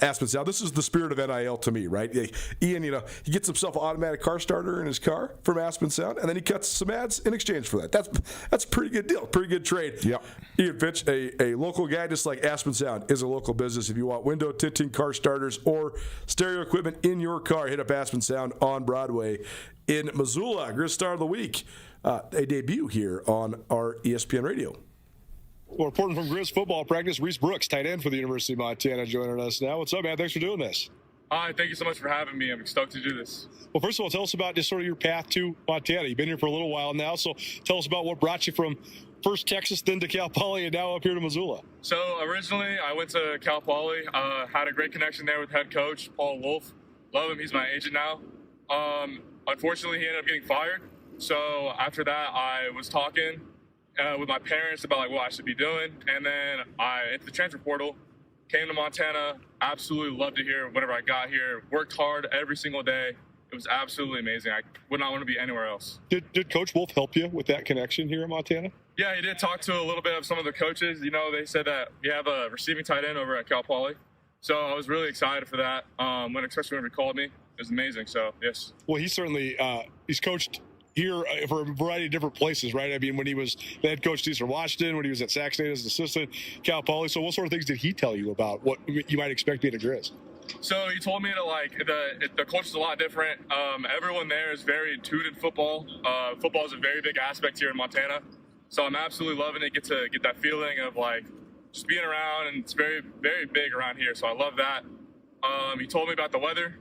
Speaker 5: Aspen Sound. This is the spirit of NIL to me, right? Ian, he gets himself an automatic car starter in his car from Aspen Sound, and then he cuts some ads in exchange for that. That's a pretty good deal, pretty good trade. Yep. Ian Finch, a local guy just like Aspen Sound, is a local business. If you want window tinting, car starters, or stereo equipment in your car, hit up Aspen Sound on Broadway in Missoula. Grizz Star of the Week, a debut here on our ESPN Radio.
Speaker 11: Well, reporting from Grizz football practice, Reese Brooks, tight end for the University of Montana, joining us now. What's up, man? Thanks for doing this.
Speaker 12: Hi, thank you so much for having me. I'm stoked to do this.
Speaker 11: Well, first of all, tell us about just sort of your path to Montana. You've been here for a little while now, so tell us about what brought you from first Texas, then to Cal Poly, and now up here to Missoula.
Speaker 12: So originally, I went to Cal Poly. Had a great connection there with head coach Paul Wolf. Love him. He's my agent now. Unfortunately, he ended up getting fired. So after that, I was talking with my parents about what I should be doing, and then I entered the transfer portal, came to Montana, absolutely loved it here whenever I got here, worked hard every single day. It was absolutely amazing. I would not want to be anywhere else.
Speaker 11: Did Coach Wolf help you with that connection here in Montana?
Speaker 12: Yeah, he did talk to a little bit of some of the coaches. They said that we have a receiving tight end over at Cal Poly. So I was really excited for that, especially whenever he called me. It was amazing, so yes.
Speaker 11: Well, he certainly he's coached here for a variety of different places, right? I mean, when he was the head coach at Eastern Washington, when he was at Sac State as an assistant, Cal Poly. So what sort of things did he tell you about what you might expect being a Grizz?
Speaker 12: So he told me that the culture is a lot different. Everyone there is very intuitive in football. Football is a very big aspect here in Montana. So I'm absolutely loving it. Get that feeling of just being around, and it's very, very big around here. So I love that. He told me about the weather.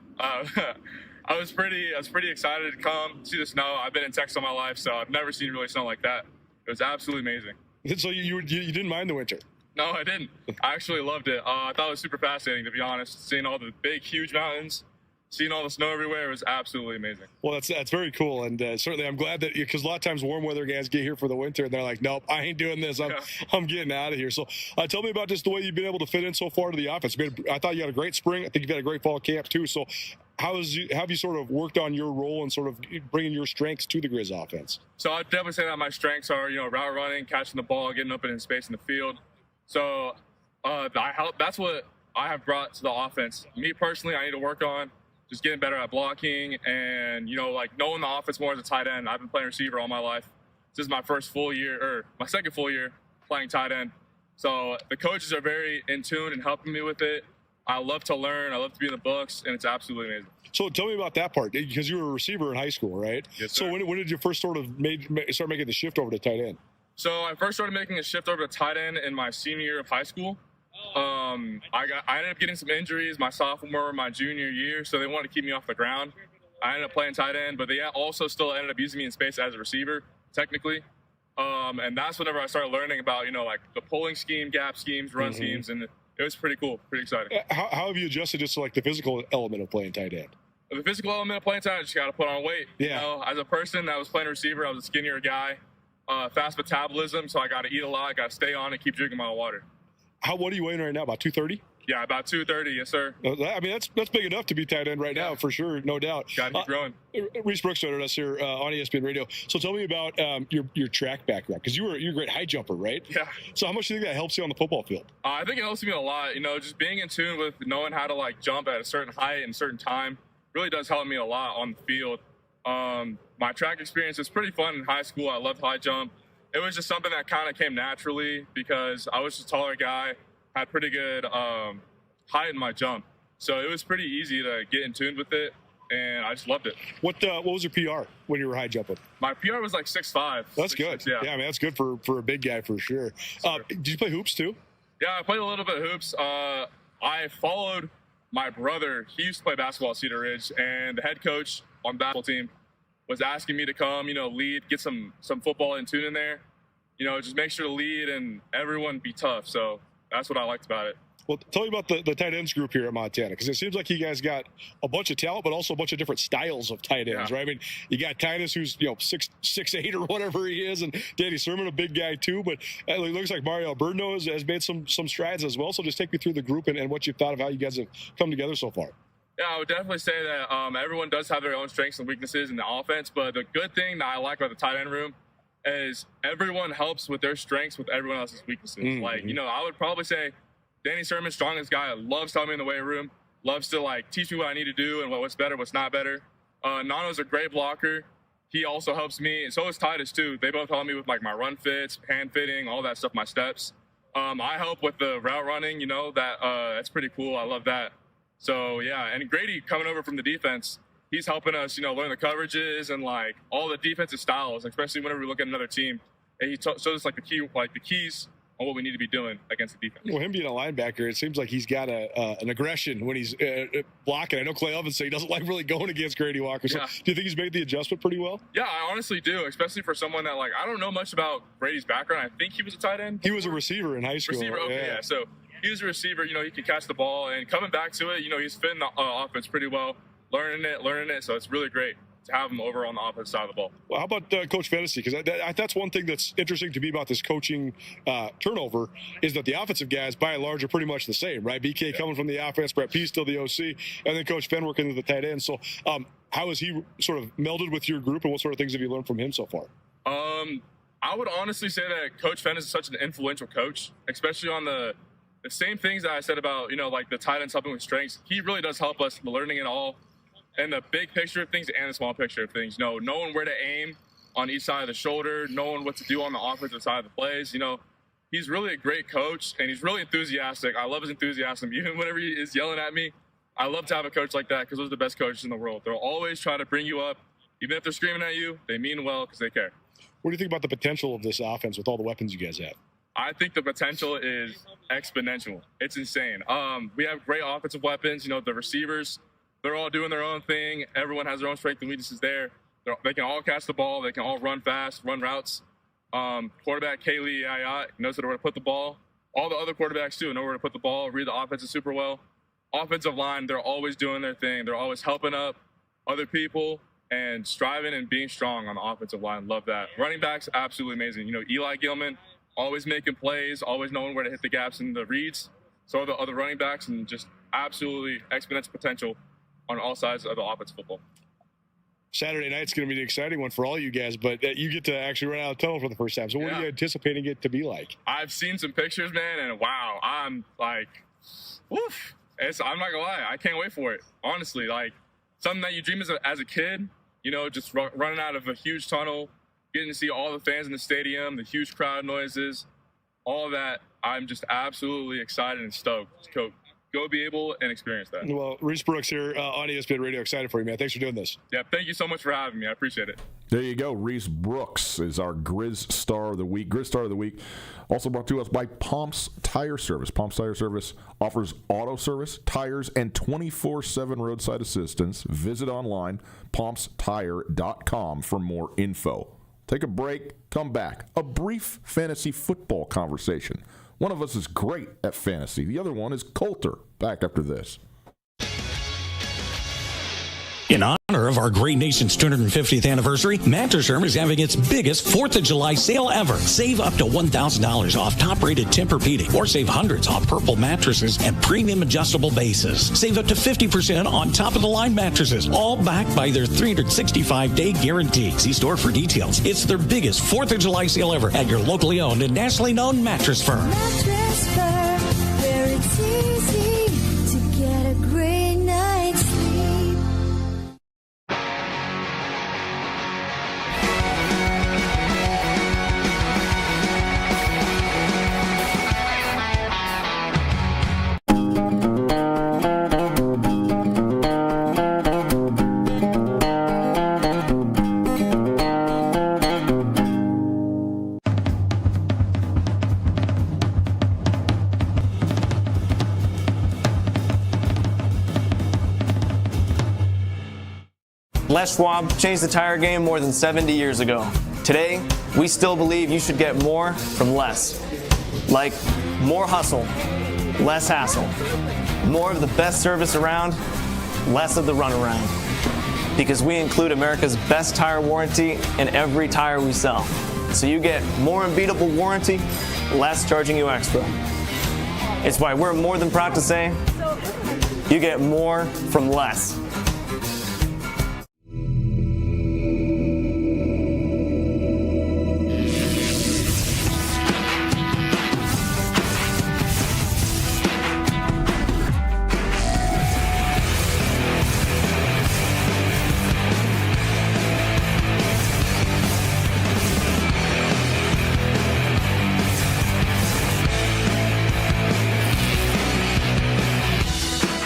Speaker 12: I was pretty excited to come see the snow. I've been in Texas all my life, so I've never seen really snow like that. It was absolutely amazing.
Speaker 11: So you didn't mind the winter?
Speaker 12: No, I didn't. I actually loved it. I thought it was super fascinating, to be honest. Seeing all the big, huge mountains, seeing all the snow everywhere was absolutely amazing.
Speaker 11: Well, that's very cool, and certainly I'm glad that, because a lot of times warm weather guys get here for the winter and they're like, nope, I ain't doing this. I'm getting out of here. So tell me about just the way you've been able to fit in so far to the offense. I thought you had a great spring. I think you've had a great fall camp too. So how have you sort of worked on your role and sort of bringing your strengths to the Grizz offense?
Speaker 12: So I'd definitely say that my strengths are, route running, catching the ball, getting up in space in the field. So that's what I have brought to the offense. Me personally, I need to work on just getting better at blocking and, knowing the offense more as a tight end. I've been playing receiver all my life. This is my my second full year playing tight end. So the coaches are very in tune and helping me with it. I love to learn. I love to be in the books, and it's absolutely amazing.
Speaker 11: So tell me about that part, because you were a receiver in high school, right?
Speaker 12: Yes, sir.
Speaker 11: So when did you first sort of start making the shift over to tight end?
Speaker 12: So I first started making a shift over to tight end in my senior year of high school. I ended up getting some injuries my sophomore, my junior year, so they wanted to keep me off the ground. I ended up playing tight end, but they also still ended up using me in space as a receiver, technically. And that's whenever I started learning about, the pulling scheme, gap schemes, run schemes, and it was pretty cool, pretty exciting.
Speaker 11: How have you adjusted just to the physical element of playing tight end?
Speaker 12: The physical element of playing tight end, I just got to put on weight.
Speaker 11: Yeah.
Speaker 12: As a person that was playing receiver, I was a skinnier guy, fast metabolism, so I got to eat a lot, got to stay on and keep drinking my water.
Speaker 11: What are you weighing right now? About 230?
Speaker 12: Yeah, about 230, yes, sir.
Speaker 11: I mean, that's big enough to be tight end right now, for sure, no doubt.
Speaker 12: Got to keep growing.
Speaker 11: Reese Brooks joined us here on ESPN Radio. So tell me about your track background, because you're a great high jumper, right?
Speaker 12: Yeah.
Speaker 11: So how much do you think that helps you on the football field?
Speaker 12: I think it helps me a lot. Just being in tune with knowing how to jump at a certain height and a certain time really does help me a lot on the field. My track experience was pretty fun in high school. I loved high jump. it was just something that kind of came naturally because I was just a taller guy, had pretty good height in my jump. So it was pretty easy to get in tune with it, and I just loved it.
Speaker 11: What was your PR when you were high jumping?
Speaker 12: My PR was like 6'5".
Speaker 11: That's good.
Speaker 12: 6'6", yeah.
Speaker 11: Yeah, I mean, that's good for a big guy for sure. Did you play hoops too?
Speaker 12: Yeah, I played a little bit of hoops. I followed my brother. He used to play basketball at Cedar Ridge, and the head coach on the basketball team was asking me to come, lead, get some football in tune in there. Just make sure to lead and everyone be tough. So that's what I liked about it.
Speaker 11: Well, tell me about the tight ends group here at Montana, because it seems like you guys got a bunch of talent, but also a bunch of different styles of tight ends, right? I mean, you got Titus, who's 6'8" or whatever he is, and Danny Sermon, a big guy too. But it looks like Mario Alberto has made some strides as well. So just take me through the group and what you've thought of how you guys have come together so far.
Speaker 12: Yeah, I would definitely say that everyone does have their own strengths and weaknesses in the offense, but the good thing that I like about the tight end room is everyone helps with their strengths with everyone else's weaknesses.
Speaker 11: Mm-hmm.
Speaker 12: I would probably say Danny Sermon, strongest guy, loves telling me in the weight room, loves to teach me what I need to do and what's better, what's not better. Nano's a great blocker. He also helps me, and so is Titus too. They both help me with my run fits, hand fitting, all that stuff, my steps. I help with the route running, that's pretty cool. I love that. So yeah, and Grady coming over from the defense, he's helping us, learn the coverages and all the defensive styles, especially whenever we look at another team. And he shows us the keys on what we need to be doing against the defense.
Speaker 11: Well, him being a linebacker, it seems like he's got an aggression when he's blocking. I know Clay Evans said he doesn't like really going against Grady Walker. So do you think he's made the adjustment pretty well?
Speaker 12: Yeah, I honestly do, especially for someone that I don't know much about Grady's background. I think he was a tight end.
Speaker 11: He was a receiver in high school.
Speaker 12: Receiver, okay, yeah. So he was a receiver. He can catch the ball, and coming back to it, he's fitting the offense pretty well, learning it. So it's really great to have him over on the offensive side of the ball.
Speaker 11: Well, how about Coach Fennessy? Because that's one thing that's interesting to me about this coaching turnover is that the offensive guys, by and large, are pretty much the same, right? BK coming from the offense, Brett P still the OC, and then Coach Fenn working with the tight end. So how has he sort of melded with your group, and what sort of things have you learned from him so far?
Speaker 12: I would honestly say that Coach Fenn is such an influential coach, especially on the same things that I said about, the tight ends helping with strengths. He really does help us learning it all. And the big picture of things and the small picture of things, knowing where to aim on each side of the shoulder, knowing what to do on the offensive side of the plays. He's really a great coach, and he's really enthusiastic. I love his enthusiasm. Even whenever he is yelling at me, I love to have a coach like that because those are the best coaches in the world. They'll always try to bring you up. Even if they're screaming at you, they mean well because they care.
Speaker 11: What do you think about the potential of this offense with all the weapons you guys have?
Speaker 12: I think the potential is exponential. It's insane. We have great offensive weapons. The receivers, they're all doing their own thing. Everyone has their own strengths and weaknesses there. They can all catch the ball. They can all run fast, run routes. Quarterback Kaylee Ayat knows where to put the ball. All the other quarterbacks too know where to put the ball, read the offenses super well. Offensive line, they're always doing their thing. They're always helping up other people and striving and being strong on the offensive line. Love that. Running backs, absolutely amazing. Eli Gilman, always making plays, always knowing where to hit the gaps in the reads. So are the other running backs, and just absolutely exponential potential on all sides of the offensive football.
Speaker 11: Saturday night's going to be an exciting one for all you guys, but you get to actually run out of the tunnel for the first time. So what are you anticipating it to be like?
Speaker 12: I've seen some pictures, man, and wow, I'm woof. I'm not going to lie. I can't wait for it. Honestly, something that you dream as a kid, just running out of a huge tunnel, getting to see all the fans in the stadium, the huge crowd noises, all of that. I'm just absolutely excited and stoked to go be able and experience that.
Speaker 11: Well, Reese Brooks here on ESPN Radio. Excited for you, man. Thanks for doing this.
Speaker 12: Yeah, thank you so much for having me. I appreciate it.
Speaker 4: There you go. Reese Brooks is our Grizz Star of the Week. Grizz Star of the Week also brought to us by Pomps Tire Service. Pomps Tire Service offers auto service, tires, and 24/7 roadside assistance. Visit online, pompstire.com for more info. Take a break, come back. A brief fantasy football conversation. One of us is great at fantasy. The other one is Coulter. Back after this.
Speaker 8: In honor of our great nation's 250th anniversary, Mattress Firm is having its biggest 4th of July sale ever. Save up to $1,000 off top-rated Tempur-Pedic, or save hundreds off Purple mattresses and premium adjustable bases. Save up to 50% on top-of-the-line mattresses, all backed by their 365-day guarantee. See store for details. It's their biggest 4th of July sale ever at your locally owned and nationally known Mattress Firm.
Speaker 9: Mattress Firm, where it's easy to get a great night's sleep.
Speaker 13: Les Schwab changed the tire game more than 70 years ago. Today, we still believe you should get more from less. Like more hustle, less hassle. More of the best service around, less of the runaround. Because we include America's best tire warranty in every tire we sell. So you get more unbeatable warranty, less charging you extra. It's why we're more than proud to say, you get more from less.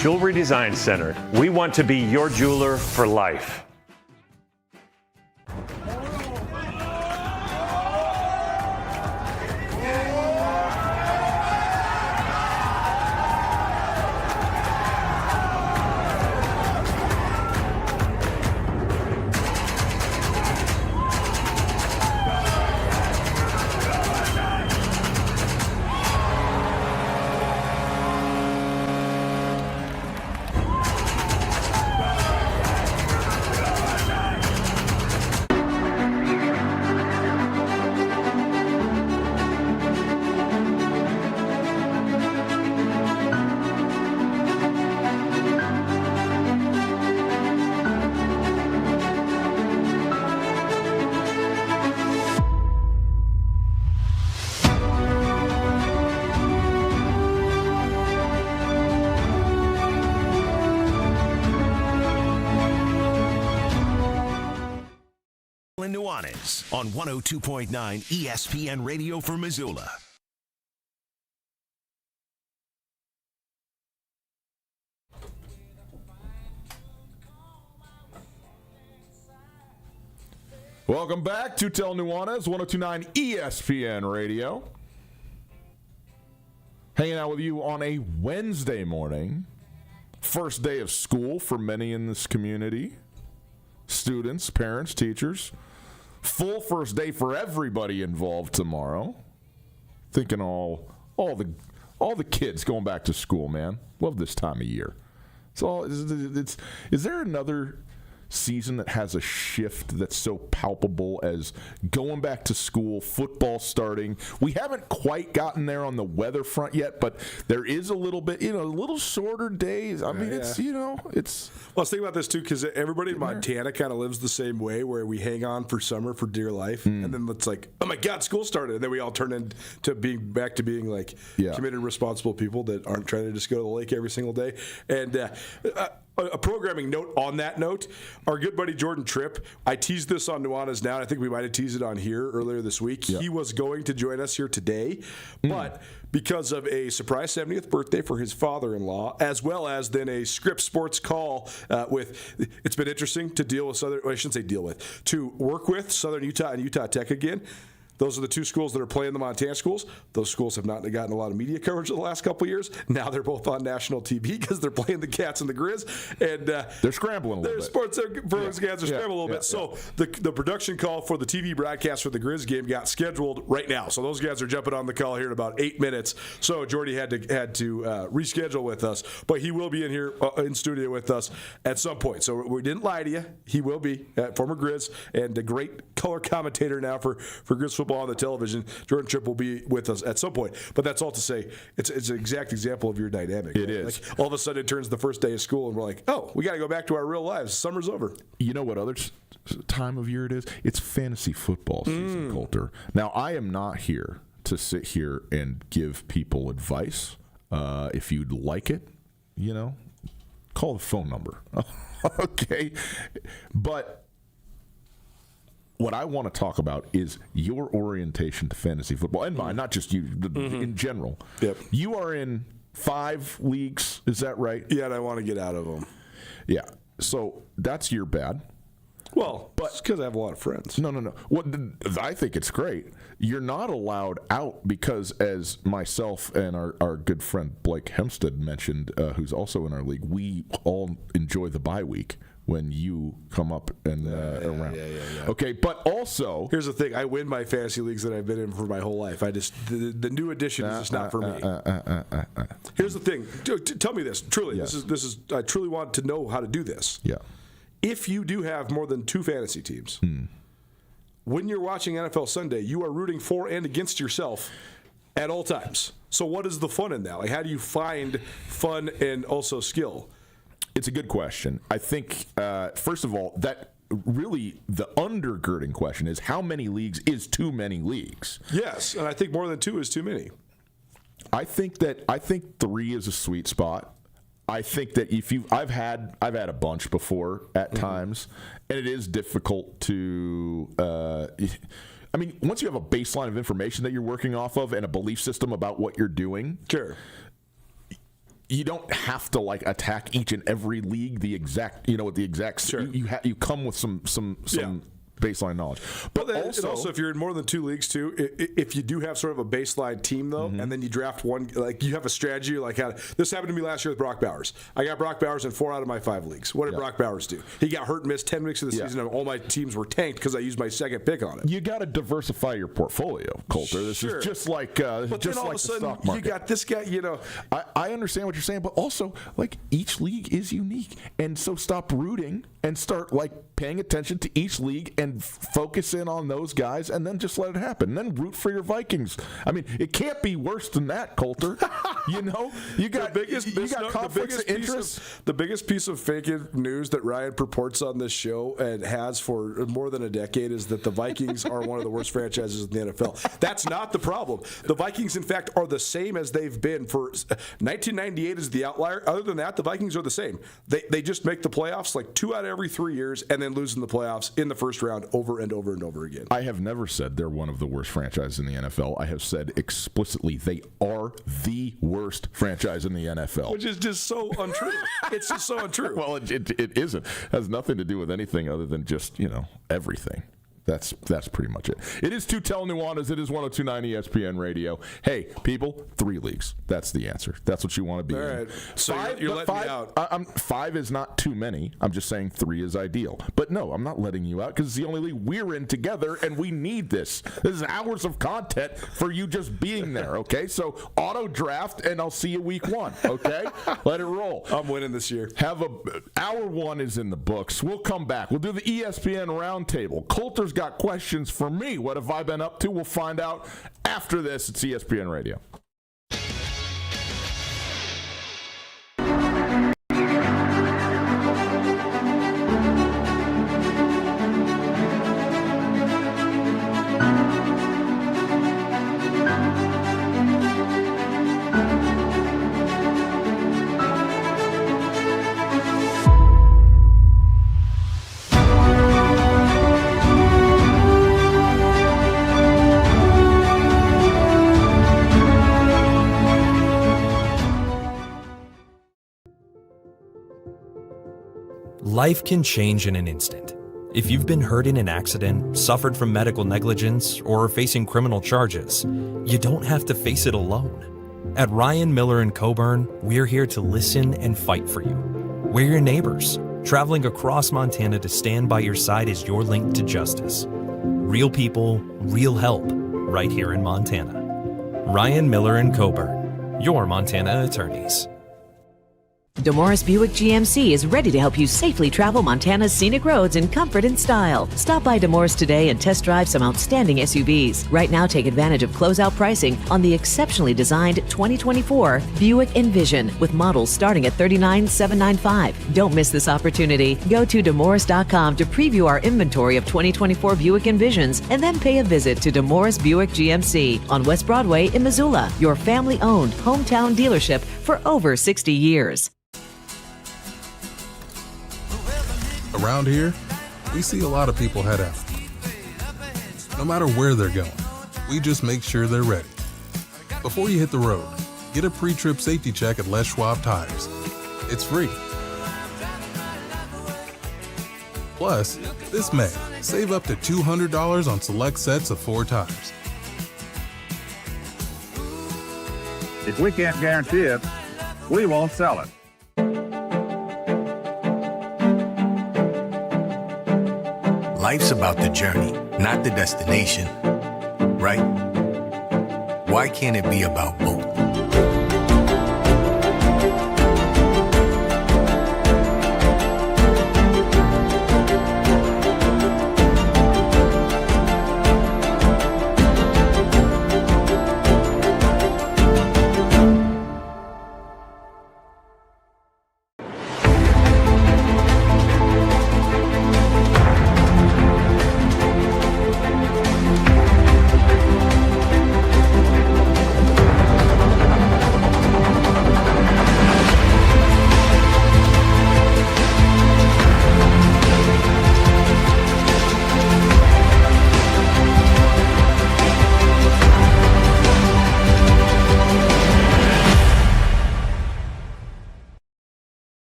Speaker 6: Jewelry Design Center. We want to be your jeweler for life.
Speaker 2: Nuanez on 102.9 ESPN Radio for Missoula.
Speaker 4: Welcome back to Tootell Nuanez, 102.9 ESPN Radio. Hanging out with you on a Wednesday morning. First day of school for many in this community. Students, parents, teachers. Full first day for everybody involved tomorrow. Thinking all the kids going back to school, man. Love this time of year. Is there another season that has a shift that's so palpable as going back to school, football starting? We haven't quite gotten there on the weather front yet, but there is a little bit, a little shorter days. I mean, it's.
Speaker 5: Well, I was thinking about this, too, because everybody in Montana kind of lives the same way, where we hang on for summer for dear life, and then it's like, oh, my God, school started. And then we all turn into being like committed, responsible people that aren't trying to just go to the lake every single day. And a programming note on that note, our good buddy Jordan Tripp, I teased this on Nuanez Now, and I think we might have teased it on here earlier this week. He was going to join us here today, but because of a surprise 70th birthday for his father-in-law, as well as then a Scripps Sports call it's been interesting to to work with Southern Utah and Utah Tech again. Those are the two schools that are playing the Montana schools. Those schools have not gotten a lot of media coverage in the last couple of years. Now they're both on national TV because they're playing the Cats and the Grizz. And
Speaker 4: they're scrambling a little bit.
Speaker 5: Sports Cats are scrambling a little bit. So the production call for the TV broadcast for the Grizz game got scheduled right now. So those guys are jumping on the call here in about 8 minutes. So Jordy had to reschedule with us. But he will be in here in studio with us at some point. So we didn't lie to you. He will be, former Grizz and a great color commentator now for Grizz football on the television. Jordan Tripp will be with us at some point. But that's all to say, it's an exact example of your dynamic.
Speaker 4: It is.
Speaker 5: Like, all of a sudden it turns the first day of school and we're like, oh, we got to go back to our real lives. Summer's over.
Speaker 4: You know what other time of year it is? It's fantasy football season, Coulter. Now, I am not here to sit here and give people advice. If you'd like it, call the phone number. Okay? But what I want to talk about is your orientation to fantasy football, and mine, not just you, in general.
Speaker 5: Yep.
Speaker 4: You are in 5 leagues, is that right?
Speaker 5: Yeah, and I want to get out of them.
Speaker 4: Yeah, so that's your bad.
Speaker 5: Well, but because I have a lot of friends.
Speaker 4: No. I think it's great. You're not allowed out because, as myself and our good friend Blake Hempstead mentioned, who's also in our league, we all enjoy the bye week. when you come up and around.
Speaker 5: Yeah.
Speaker 4: Okay, but also
Speaker 5: here's the thing: I win my fantasy leagues that I've been in for my whole life. The new edition is just not for me. Here's the thing: tell me this truly.
Speaker 4: Yes.
Speaker 5: This is I truly want to know how to do this.
Speaker 4: Yeah.
Speaker 5: If you do have more than 2 fantasy teams, when you're watching NFL Sunday, you are rooting for and against yourself at all times. So what is the fun in that? Like, how do you find fun and also skill?
Speaker 4: It's a good question. I think, first of all, that really the undergirding question is how many leagues is too many leagues?
Speaker 5: Yes, and I think more than 2 is too many.
Speaker 4: I think 3 is a sweet spot. I think that I've had a bunch before at times, and it is difficult to. I mean, once you have a baseline of information that you're working off of and a belief system about what you're doing,
Speaker 5: sure.
Speaker 4: You don't have to attack each and every league the exact.
Speaker 5: Sure.
Speaker 4: You come with some baseline knowledge. But
Speaker 5: also, if you're in more than 2 leagues too, if you do have sort of a baseline team though, and then you draft one, like you have a strategy, like this happened to me last year with Brock Bowers. I got Brock Bowers in 4 out of my 5 leagues. What did Brock Bowers do? He got hurt and missed 10 weeks of the season, and all my teams were tanked because I used my second pick on it.
Speaker 4: You got to diversify your portfolio, Coulter. This is just like
Speaker 5: but
Speaker 4: just
Speaker 5: then all
Speaker 4: like
Speaker 5: of a sudden,
Speaker 4: the stock market.
Speaker 5: You got this guy.
Speaker 4: I understand what you're saying, but also each league is unique, and so stop rooting and start paying attention to each league and focus in on those guys, and then just let it happen. And then root for your Vikings. I mean, it can't be worse than that, Coulter. You got conflicts of interest.
Speaker 5: The biggest piece of fake news that Ryan purports on this show and has for more than a decade is that the Vikings are one of the worst franchises in the NFL. That's not the problem. The Vikings, in fact, are the same as they've been for 1998 is the outlier. Other than that, the Vikings are the same. They just make the playoffs 2 out of every 3 years and then lose in the playoffs in the first round over and over and over again.
Speaker 4: I have never said they're one of the worst franchises in the NFL. I have said explicitly they are the worst franchise in the NFL.
Speaker 5: Which is just so untrue. It's just so untrue.
Speaker 4: Well, it isn't. It has nothing to do with anything other than just, everything. That's pretty much it. It is Tootell Nuanez. It is 102.9 ESPN Radio. Hey, people, 3 leagues. That's the answer. That's what you want to be
Speaker 5: All
Speaker 4: in.
Speaker 5: right. So you're letting me out.
Speaker 4: 5 is not too many. I'm just saying 3 is ideal. But no, I'm not letting you out because it's the only league we're in together, and we need this. This is hours of content for you just being there, okay? So auto draft, and I'll see you week 1, okay? Let it roll.
Speaker 5: I'm winning this year.
Speaker 4: Hour 1 is in the books. We'll come back. We'll do the ESPN Roundtable. Coulter's got questions for me. What have I been up to? We'll find out after this. It's ESPN Radio.
Speaker 14: Life can change in an instant. If you've been hurt in an accident, suffered from medical negligence, or are facing criminal charges, you don't have to face it alone. At Ryan Miller & Coburn, we're here to listen and fight for you. We're your neighbors, traveling across Montana to stand by your side as your link to justice. Real people, real help, right here in Montana. Ryan Miller & Coburn, your Montana attorneys.
Speaker 15: DeMorris Buick GMC is ready to help you safely travel Montana's scenic roads in comfort and style. Stop by DeMorris today and test drive some outstanding SUVs. Right now, take advantage of closeout pricing on the exceptionally designed 2024 Buick Envision with models starting at $39,795. Don't miss this opportunity. Go to DeMorris.com to preview our inventory of 2024 Buick Envisions and then pay a visit to DeMorris Buick GMC on West Broadway in Missoula, your family-owned hometown dealership for over 60 years.
Speaker 16: Around here, we see a lot of people head out. No matter where they're going, we just make sure they're ready. Before you hit the road, get a pre-trip safety check at Les Schwab Tires. It's free. Plus, this May, save up to $200 on select sets of 4 tires.
Speaker 17: If we can't guarantee it, we won't sell it.
Speaker 18: Life's about the journey, not the destination. Right? Why can't it be about both?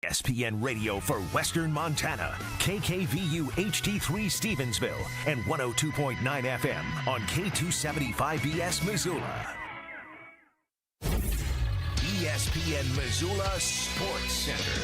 Speaker 2: ESPN Radio for Western Montana, KKVU HD3 Stevensville, and 102.9 FM on K275BS Missoula. ESPN Missoula Sports Center.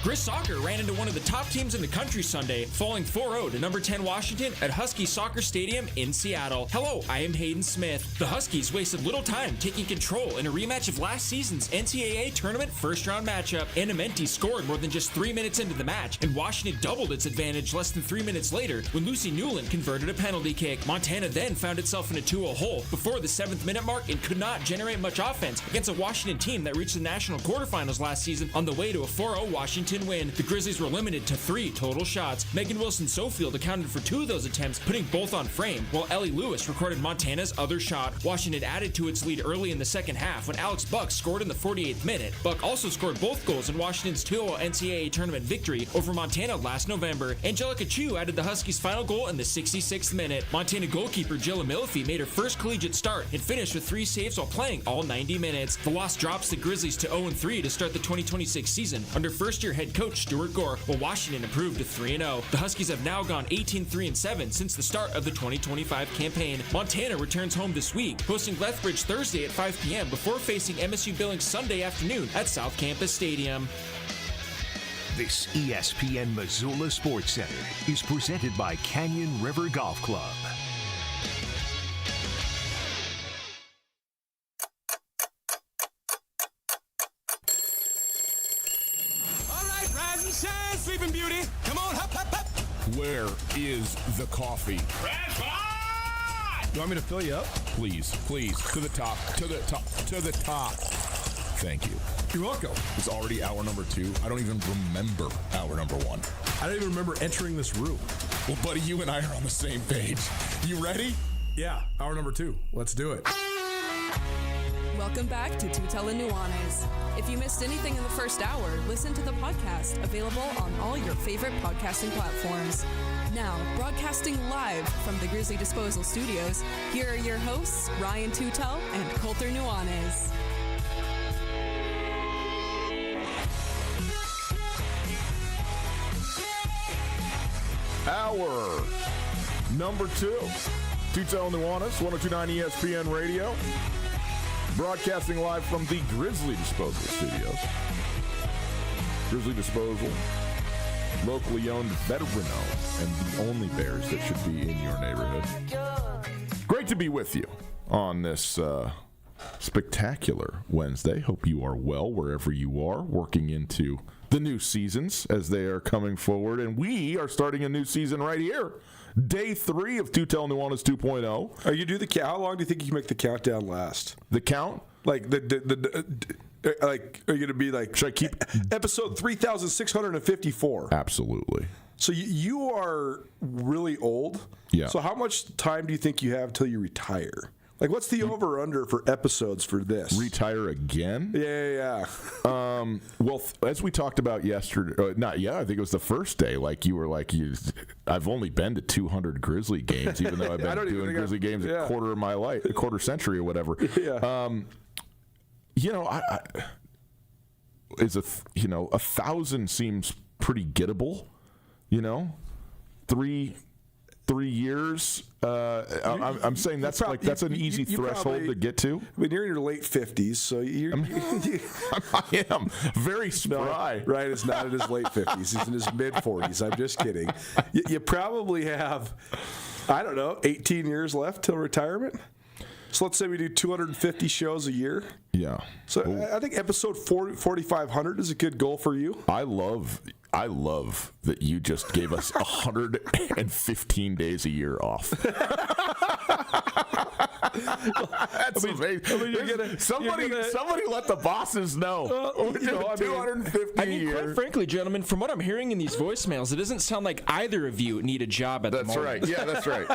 Speaker 10: Grizz Soccer ran into one of the top teams in the country Sunday, falling 4-0 to number 10 Washington at Husky Soccer Stadium in Seattle. Hello, I am Hayden Smith. The Huskies wasted little time taking control in a rematch of last season's NCAA tournament first-round matchup. Anamenti scored more than just 3 minutes into the match, and Washington doubled its advantage less than 3 minutes later when Lucy Newland converted a penalty kick. Montana then found itself in a 2-0 hole before the 7th minute mark and could not generate much offense against a Washington team that reached the national quarterfinals last season on the way to a 4-0 Washington win. The Grizzlies were limited to 3 total shots. Megan Wilson-Sofield accounted for 2 of those attempts, putting both on frame, while Ellie Lewis recorded Montana's other shot. Washington added to its lead early in the second half when Alex Buck scored in the 48th minute. Buck also scored both goals in Washington's 2-0 NCAA tournament victory over Montana last November. Angelica Chu added the Huskies' final goal in the 66th minute. Montana goalkeeper Jill Amilfi made her first collegiate start and finished with 3 saves while playing all 90 minutes. The loss drops the Grizzlies to 0-3 to start the 2026 season under first-year head coach Stuart Gore, while Washington improved to 3-0. The Huskies have now gone 18-3-7 since the start of the 2025 campaign. Montana returns home this week, hosting Lethbridge Thursday at 5 p.m. before facing MSU Billings Sunday afternoon at South Campus Stadium.
Speaker 2: This ESPN Missoula Sports Center is presented by Canyon River Golf Club.
Speaker 3: Shine, Sleeping Beauty. Come on, hop, hop, hop.
Speaker 4: Where is the coffee?
Speaker 5: You want me to fill you up?
Speaker 4: Please, please, to the top, to the top, to the top. Thank you.
Speaker 5: You're welcome.
Speaker 4: It's already hour number 2. I don't even remember hour number 1.
Speaker 5: I don't even remember entering this room.
Speaker 4: Well, buddy, you and I are on the same page. You ready?
Speaker 5: Yeah, hour number 2. Let's do it.
Speaker 1: Welcome back to Tootell Nuanez. If you missed anything in the first hour, listen to the podcast, available on all your favorite podcasting platforms. Now, broadcasting live from the Grizzly Disposal Studios, here are your hosts, Ryan Tootell and Tootell Nuanez.
Speaker 4: Hour number 2. Tootell Nuanez, 102.9 ESPN Radio. Broadcasting live from the Grizzly Disposal Studios. Grizzly Disposal, locally owned, veteran-owned, and the only Bears that should be in your neighborhood. Great to be with you on this spectacular Wednesday. Hope you are well wherever you are, working into the new seasons as they are coming forward. And we are starting a new season right here. Day 3 of Tootell Nuanez 2.0.
Speaker 5: Are you do the count? How long do you think you can make the countdown last?
Speaker 4: The count?
Speaker 5: Like like, are you going to be like?
Speaker 4: Should I keep
Speaker 5: episode 3,654?
Speaker 4: Absolutely.
Speaker 5: So you are really old.
Speaker 4: Yeah.
Speaker 5: So how much time do you think you have till you retire? Like, what's the over/under for episodes for this?
Speaker 4: Retire again?
Speaker 5: Yeah.
Speaker 4: Well, as we talked about yesterday, I think it was the first day. Like, you were like, I've only been to 200 Grizzly games, even though I've been doing Grizzly games a quarter of my life, a quarter century or whatever.
Speaker 5: Yeah.
Speaker 4: Is 1,000 seems pretty gettable. 3 3 years. I'm saying that's an easy threshold to get to.
Speaker 5: I mean, you're in your late 50s, so
Speaker 4: I am very spry.
Speaker 5: No, Ryan is not in his late 50s. He's in his mid 40s. I'm just kidding. You probably have, I don't know, 18 years left till retirement. So let's say we do 250 shows a year.
Speaker 4: Yeah.
Speaker 5: So I think episode 4,500 is a good goal for you.
Speaker 4: I love that you just gave us 115 days a year off. That's amazing. Somebody let the bosses know. 250
Speaker 10: a year. Quite frankly, gentlemen, from what I'm hearing in these voicemails, it doesn't sound like either of you need a job at the moment.
Speaker 4: That's right. Yeah, that's right.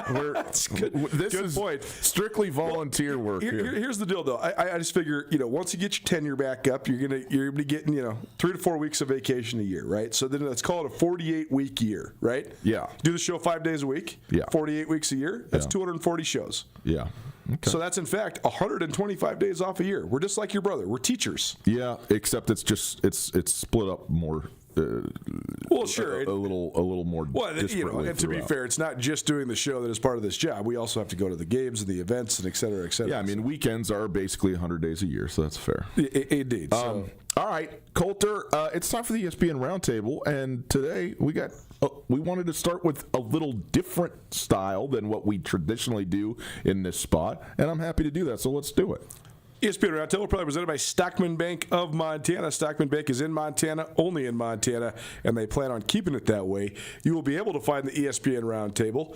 Speaker 4: This is point. Strictly volunteer work.
Speaker 5: Here's the deal, though. I just figure, once you get your tenure back up, you're gonna be getting 3 to 4 weeks of vacation a year, right? So then let's call it a 48-week year, right?
Speaker 4: Yeah.
Speaker 5: Do the show 5 days a week.
Speaker 4: Yeah.
Speaker 5: 48 weeks a year. That's 240 shows.
Speaker 4: Yeah. Okay.
Speaker 5: So that's in fact 125 days off a year. We're just like your brother. We're teachers.
Speaker 4: Yeah, except it's split up more.
Speaker 5: Well, sure,
Speaker 4: a little more.
Speaker 5: Well, and to be fair, it's not just doing the show that is part of this job. We also have to go to the games and the events and et cetera, et cetera.
Speaker 4: Yeah, I mean, weekends are basically 100 days a year, so that's fair.
Speaker 5: Indeed.
Speaker 4: All right, Coulter, it's time for the ESPN Roundtable, and today we wanted to start with a little different style than what we traditionally do in this spot, and I'm happy to do that. So let's do it.
Speaker 5: ESPN Roundtable, probably presented by Stockman Bank of Montana. Stockman Bank is in Montana, only in Montana, and they plan on keeping it that way. You will be able to find the ESPN Roundtable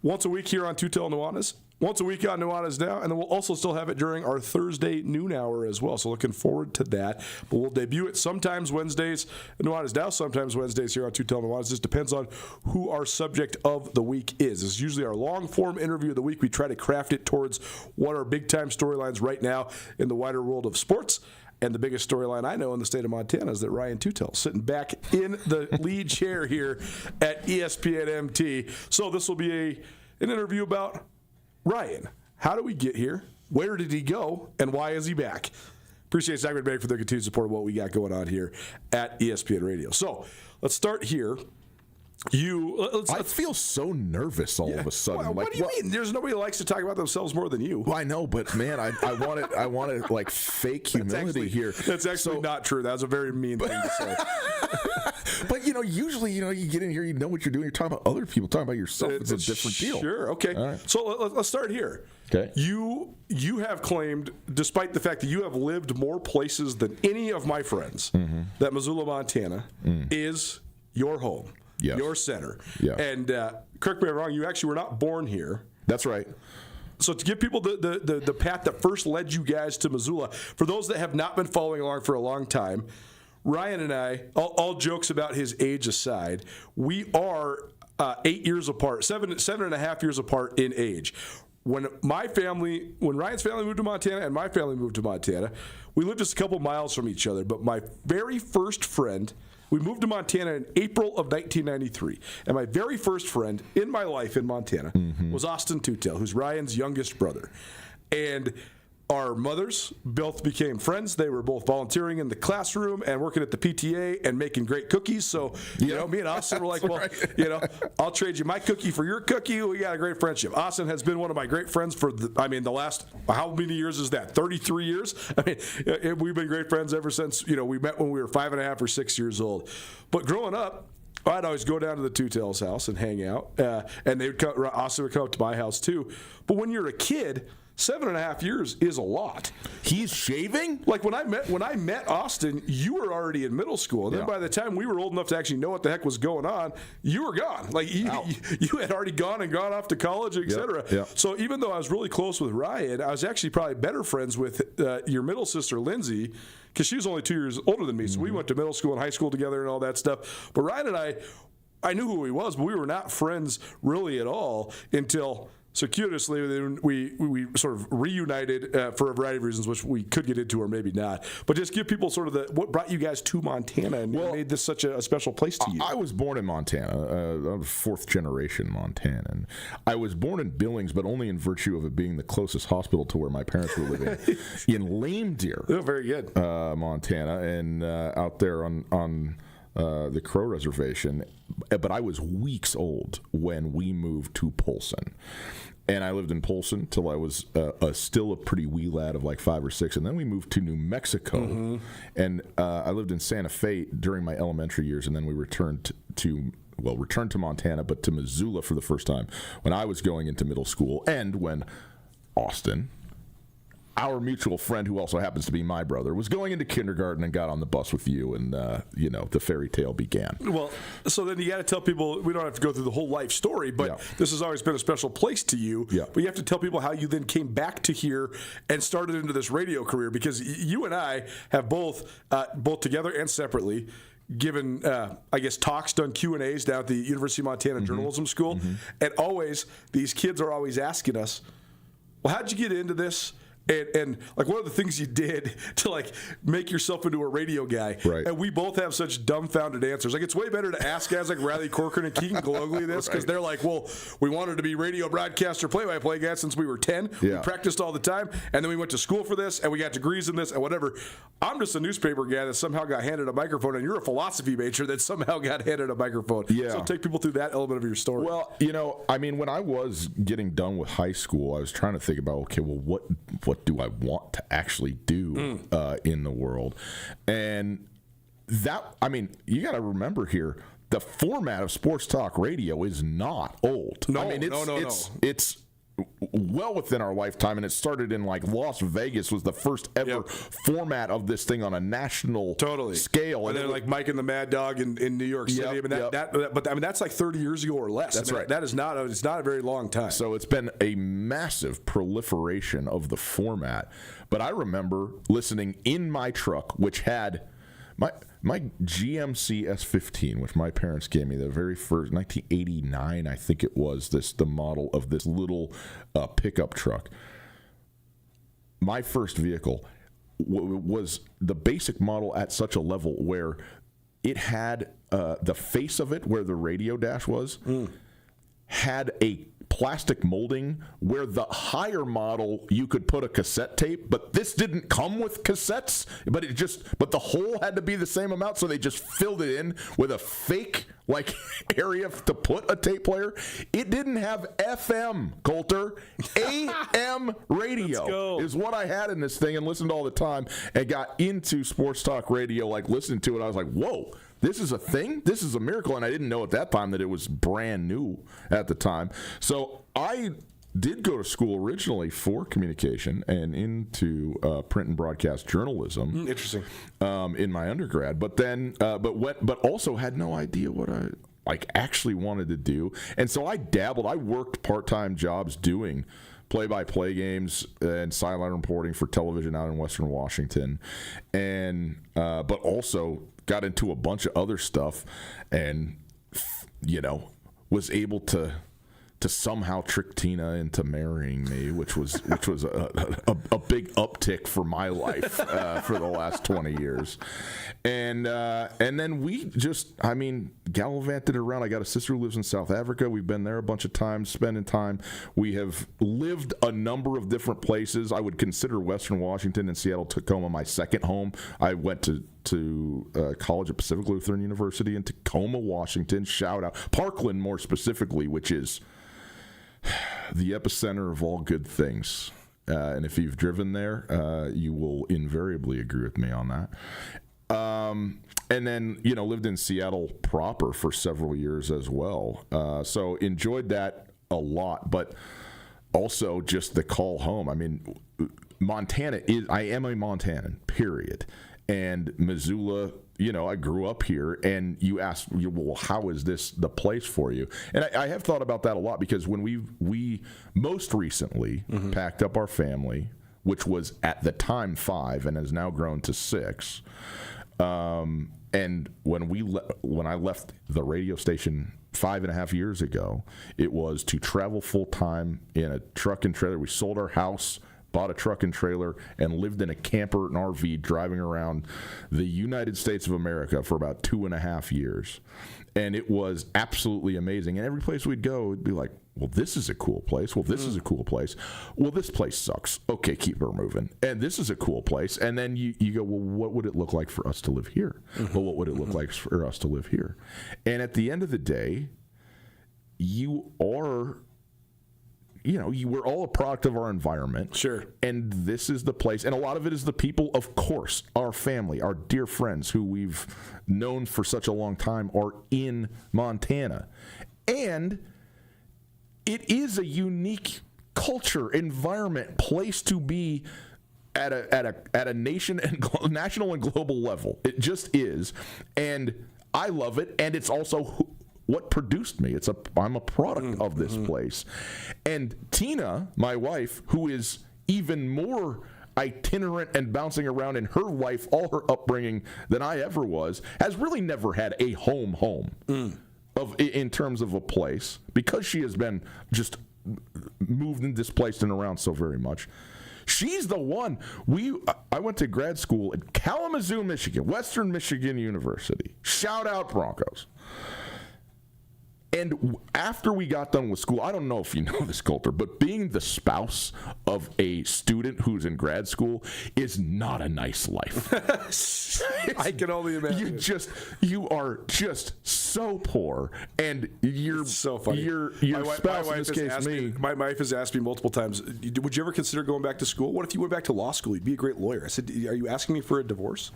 Speaker 5: once a week here on Tootell Nuanez, once a week on Nuanez Now, and then we'll also still have it during our Thursday noon hour as well. So looking forward to that. But we'll debut it sometimes Wednesdays at Nuanez Now, sometimes Wednesdays here on Tootell Nuanez. Just depends on who our subject of the week is. It's usually our long-form interview of the week. We try to craft it towards what are big-time storylines right now in the wider world of sports. And the biggest storyline I know in the state of Montana is that Ryan Tootell sitting back in the lead chair here at ESPN MT. So this will be an interview about Ryan. How did we get here? Where did he go? And why is he back? Appreciate Stockman Bank for their continued support of what we got going on here at ESPN Radio. So let's start here. I
Speaker 4: feel so nervous all of a sudden.
Speaker 5: Well, what do you mean? There's nobody that likes to talk about themselves more than you.
Speaker 4: Well, I know, but man, I want to like fake humility here.
Speaker 5: That's actually not true. That's a very mean thing to say.
Speaker 4: But usually, you get in here, you know what you're doing. You're talking about other people, talking about yourself. It's a different deal.
Speaker 5: Sure. Okay. Right. So let's start here.
Speaker 4: Okay.
Speaker 5: You have claimed, despite the fact that you have lived more places than any of my friends, that Missoula, Montana is your home.
Speaker 4: Yes.
Speaker 5: Your center.
Speaker 4: Yeah.
Speaker 5: And correct me if I'm wrong, you actually were not born here.
Speaker 4: That's right.
Speaker 5: So to give people the path that first led you guys to Missoula, for those that have not been following along for a long time, Ryan and I, all jokes about his age aside, we are 8 years apart, seven and a half years apart in age. When Ryan's family moved to Montana and my family moved to Montana, we lived just a couple miles from each other. But my very first friend, we moved to Montana in April of 1993. And my very first friend in my life in Montana was Austin Tootell, who's Ryan's youngest brother. And our mothers both became friends. They were both volunteering in the classroom and working at the PTA and making great cookies. So, me and Austin were like, I'll trade you my cookie for your cookie. We got a great friendship. Austin has been one of my great friends for the last, how many years is that? 33 years? We've been great friends ever since, we met when we were 5.5 or 6 years old. But growing up, I'd always go down to the Tootell's house and hang out. And Austin would come up to my house too. But when you're a kid, 7.5 years is a lot.
Speaker 4: He's shaving?
Speaker 5: Like when I met Austin, you were already in middle school. And then by the time we were old enough to actually know what the heck was going on, you were gone. Like you had already gone off to college, et cetera.
Speaker 4: Yep.
Speaker 5: So even though I was really close with Ryan, I was actually probably better friends with your middle sister, Lindsay, because she was only 2 years older than me. So we went to middle school and high school together and all that stuff. But Ryan and I knew who he was, but we were not friends really at all until circuitously, we sort of reunited for a variety of reasons, which we could get into or maybe not. But just give people sort of what brought you guys to Montana and made this such a special place to you.
Speaker 4: I was born in Montana. I'm fourth generation Montanan. I was born in Billings, but only in virtue of it being the closest hospital to where my parents were living in Lame Deer.
Speaker 5: Oh, very good.
Speaker 4: Montana, and out there on the Crow Reservation, but I was weeks old when we moved to Polson. And I lived in Polson till I was still a pretty wee lad of like 5 or 6. And then we moved to New Mexico. And I lived in Santa Fe during my elementary years. And then we returned to Montana, but to Missoula for the first time when I was going into middle school. And when Austin, our mutual friend, who also happens to be my brother, was going into kindergarten and got on the bus with you, and the fairy tale began.
Speaker 5: Well, so then you got to tell people, we don't have to go through the whole life story, but this has always been a special place to you. Yeah. But you have to tell people how you then came back to here and started into this radio career, because you and I have both together and separately given, talks, done Q&As down at the University of Montana Journalism School, and always these kids are always asking us, well, how'd you get into this? And like, what are the things you did to like make yourself into a radio guy? Right. And we both have such dumbfounded answers. Like, it's way better to ask guys like Riley Corcoran and Keegan Galogly this, because they're like, well, we wanted to be radio broadcaster, play-by-play guys since we were 10. Yeah. We practiced all the time, and then we went to school for this, and we got degrees in this and whatever. I'm just a newspaper guy that somehow got handed a microphone, and you're a philosophy major that somehow got handed a microphone. Yeah. So take people through that element of your story.
Speaker 4: Well, when I was getting done with high school, I was trying to think about, okay, well, what do I want to actually do in the world? And that, you got to remember here, the format of sports talk radio is not old. It's well within our lifetime, and it started in like Las Vegas was the first ever format of this thing on a national scale.
Speaker 5: And then like Mike and the Mad Dog in New York City. But that's like 30 years ago or less.
Speaker 4: That's right.
Speaker 5: That is not it's not a very long time.
Speaker 4: So it's been a massive proliferation of the format. But I remember listening in my truck, which had my GMC S15, which my parents gave me, the very first, 1989, I think it was, the model of this little pickup truck. My first vehicle was the basic model at such a level where it had the face of it, where the radio dash was, had a plastic molding where the higher model you could put a cassette tape, but this didn't come with cassettes, but the hole had to be the same amount, so they just filled it in with a fake like area to put a tape player. It didn't have FM, Coulter. AM radio is what I had in this thing and listened all the time, and got into sports talk radio, like listening to it. I was like, whoa, this is a thing? This is a miracle. And I didn't know at that time that it was brand new at the time. So I did go to school originally for communication and into print and broadcast journalism.
Speaker 5: Interesting.
Speaker 4: In my undergrad. But then, but also had no idea what I actually wanted to do. And so I dabbled. I worked part-time jobs doing play-by-play games and sideline reporting for television out in Western Washington. And, but also got into a bunch of other stuff and, was able to somehow trick Tina into marrying me, which was a big uptick for my life for the last 20 years. And then we just, gallivanted around. I got a sister who lives in South Africa. We've been there a bunch of times, spending time. We have lived a number of different places. I would consider Western Washington and Seattle, Tacoma my second home. I went to college at Pacific Lutheran University in Tacoma, Washington. Shout out. Parkland, more specifically, which is the epicenter of all good things. And if you've driven there, you will invariably agree with me on that. And then, lived in Seattle proper for several years as well. So enjoyed that a lot, but also just the call home. Montana I am a Montanan, period. And Missoula, I grew up here, and you asked, well, how is this the place for you? And I have thought about that a lot, because when we most recently packed up our family, which was at the time 5 and has now grown to 6, and when I left the radio station 5.5 years ago, it was to travel full time in a truck and trailer. We sold our house, bought a truck and trailer, and lived in a camper and RV driving around the United States of America for about 2.5 years. And it was absolutely amazing. And every place we'd go, it'd be like, well, this is a cool place. Well, this is a cool place. Well, this place sucks. Okay, keep her moving. And this is a cool place. And then you go, well, what would it look like for us to live here? Well, what would it look like for us to live here? And at the end of the day, you are, we're all a product of our environment.
Speaker 5: Sure.
Speaker 4: And this is the place. And a lot of it is the people, of course, our family, our dear friends who we've known for such a long time are in Montana. And it is a unique culture, environment, place to be at a national and global level. It just is, and I love it. And it's also what produced me. I'm a product of this place. And Tina, my wife, who is even more itinerant and bouncing around in her life, all her upbringing than I ever was, has really never had a home. In terms of a place, because she has been just moved and displaced and around so very much. She's the one. I went to grad school at Kalamazoo, Michigan, Western Michigan University. Shout out Broncos. And after we got done with school, I don't know if you know this, Coulter, but being the spouse of a student who's in grad school is not a nice life.
Speaker 5: I can only imagine.
Speaker 4: You are just so poor, and you're
Speaker 5: so funny.
Speaker 4: Your spouse, in this case, me.
Speaker 5: My wife has asked me multiple times, would you ever consider going back to school? What if you went back to law school? You'd be a great lawyer. I said, are you asking me for a divorce?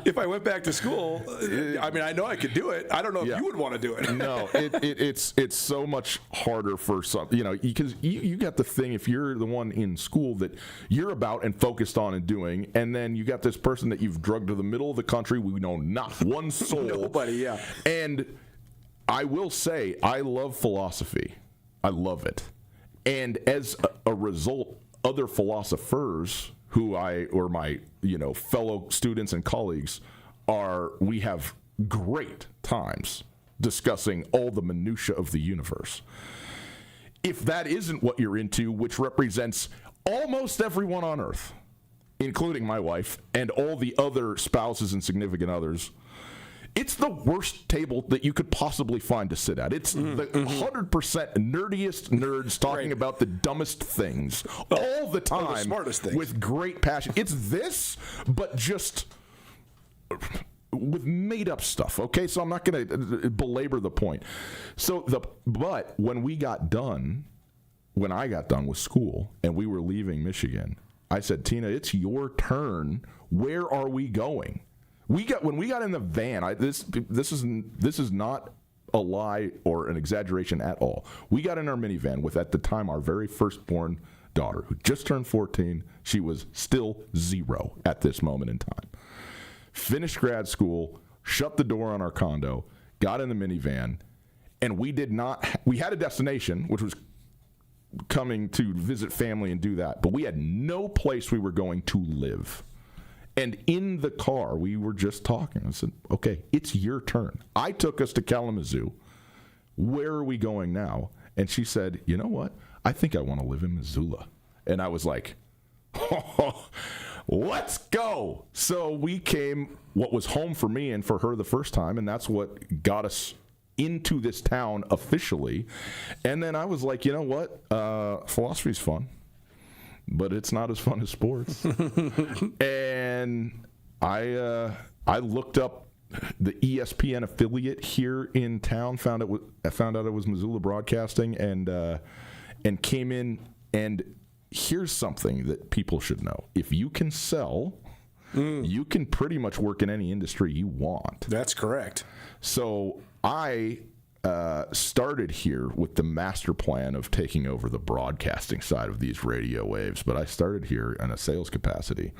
Speaker 5: If I went back to school, I mean, I know I could do it. I don't know if you would want to do it.
Speaker 4: No, it's so much harder for some, because you got the thing, if you're the one in school that you're about and focused on and doing, and then you got this person that you've drugged to the middle of the country, we know not one soul.
Speaker 5: Nobody, yeah.
Speaker 4: And I will say, I love philosophy. I love it. And as a result, other philosophers or my fellow students and colleagues we have great times discussing all the minutia of the universe. If that isn't what you're into, which represents almost everyone on earth, including my wife and all the other spouses and significant others, it's the worst table that you could possibly find to sit at. It's the 100% nerdiest nerds talking about the dumbest things all the time,
Speaker 5: the smartest things,
Speaker 4: with great passion. It's this, but just with made-up stuff. Okay, so I'm not going to belabor the point. But when I got done with school and we were leaving Michigan, I said, Tina, it's your turn. Where are we going? When we got in the van, this is not a lie or an exaggeration at all. We got in our minivan with, at the time, our very firstborn daughter, who just turned 14. She was still 0 at this moment in time. Finished grad school, shut the door on our condo, got in the minivan, and we had a destination, which was coming to visit family and do that, but we had no place we were going to live. And in the car, we were just talking. I said, okay, it's your turn. I took us to Kalamazoo. Where are we going now? And she said, you know what? I think I want to live in Missoula. And I was like, let's go. So we came, what was home for me and for her the first time, and that's what got us into this town officially. And then I was like, you know what? Philosophy's fun, but it's not as fun as sports. And I looked up the ESPN affiliate here in town, found out it was Missoula Broadcasting, and came in. And here's something that people should know: if you can sell, you can pretty much work in any industry you want.
Speaker 5: That's correct.
Speaker 4: So I started here with the master plan of taking over the broadcasting side of these radio waves, but I started here in a sales capacity,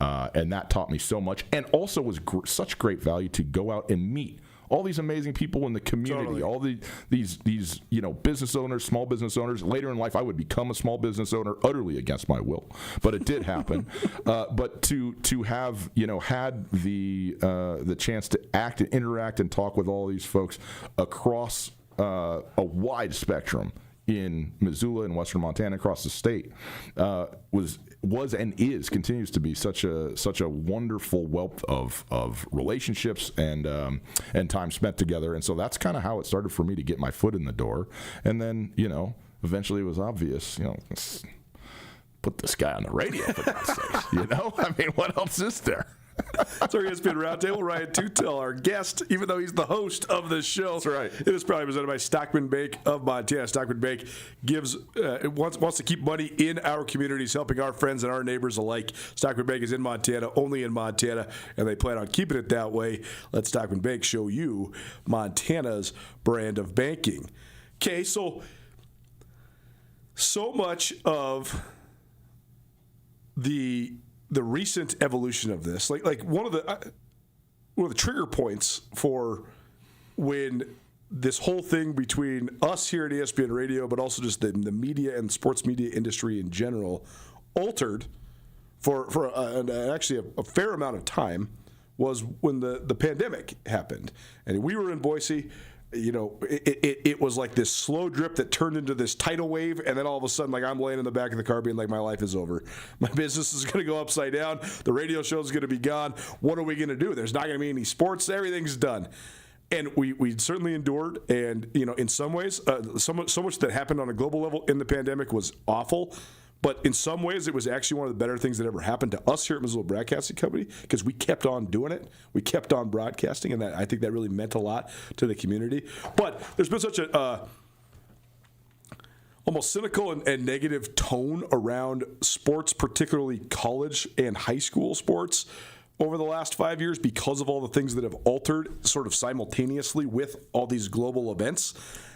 Speaker 4: and that taught me so much, and also was such great value to go out and meet all these amazing people in the community, all these business owners, small business owners. Later in life, I would become a small business owner, utterly against my will, but it did happen. But to have had the chance to act and interact and talk with all these folks across a wide spectrum in Missoula and western Montana, across the state, was and continues to be such a wonderful wealth of relationships and time spent together. And so that's kind of how it started for me to get my foot in the door. And then, eventually it was obvious, put this guy on the radio, for God's sake. I mean, what else is there?
Speaker 5: It's our ESPN Roundtable. Ryan Tootell, our guest, even though he's the host of this show.
Speaker 4: That's right.
Speaker 5: It is proudly presented by Stockman Bank of Montana. Stockman Bank wants to keep money in our communities, helping our friends and our neighbors alike. Stockman Bank is in Montana, only in Montana, and they plan on keeping it that way. Let Stockman Bank show you Montana's brand of banking. Okay, so much of the recent evolution of this, like one of the trigger points for when this whole thing between us here at ESPN Radio, but also just the media and sports media industry in general, altered for actually a fair amount of time, was when the pandemic happened, and we were in Boise. It was like this slow drip that turned into this tidal wave, and then all of a sudden, like, I'm laying in the back of the car being like, my life is over. My business is going to go upside down. The radio show is going to be gone. What are we going to do? There's not going to be any sports. Everything's done. And we certainly endured, and, in some ways, so much that happened on a global level in the pandemic was awful. But in some ways, it was actually one of the better things that ever happened to us here at Missoula Broadcasting Company, because we kept on doing it. We kept on broadcasting, and I think that really meant a lot to the community. But there's been such a almost cynical and negative tone around sports, particularly college and high school sports, over the last 5 years because of all the things that have altered sort of simultaneously with all these global events.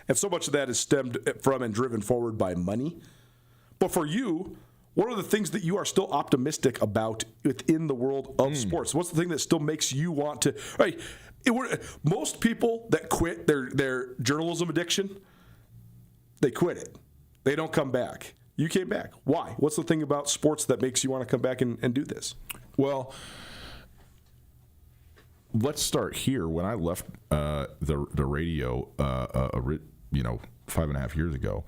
Speaker 5: And so much of that is stemmed from and driven forward by money. But for you, what are the things that you are still optimistic about within the world of sports? What's the thing that still makes you want to? Right, most people that quit their journalism addiction, they quit it. They don't come back. You came back. Why? What's the thing about sports that makes you want to come back and do this?
Speaker 4: Well, let's start here. When I left the radio, 5.5 years ago,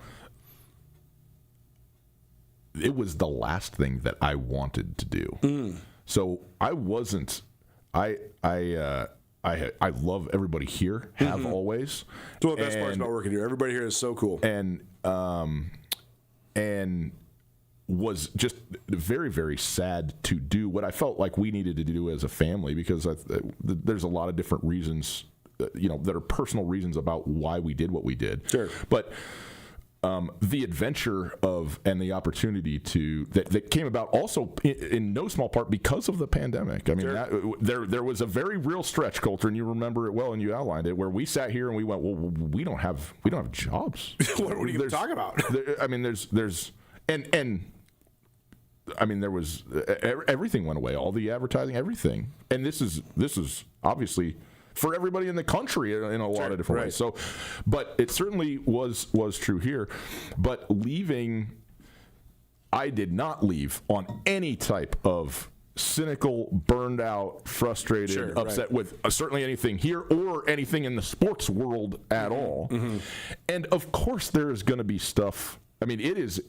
Speaker 4: it was the last thing that I wanted to do. So I wasn't. I love everybody here. Have always.
Speaker 5: It's one of the best parts about working here. Everybody here is so cool.
Speaker 4: And was just very, very sad to do what I felt like we needed to do as a family, because there's a lot of different reasons, that are personal reasons about why we did what we did.
Speaker 5: Sure.
Speaker 4: But the adventure and the opportunity that came about also in no small part because of the pandemic. I mean, sure. There was a very real stretch, Coulter, and you remember it well, and you outlined it, where we sat here and we went, well, we don't have jobs.
Speaker 5: What are you going to talk about?
Speaker 4: There was everything went away, all the advertising, everything, and this is obviously for everybody in the country in a lot of different ways. So, but it certainly was true here. But leaving, I did not leave on any type of cynical, burned out, frustrated, upset with certainly anything here or anything in the sports world at all. Mm-hmm. And of course, there is going to be stuff. I mean, it is.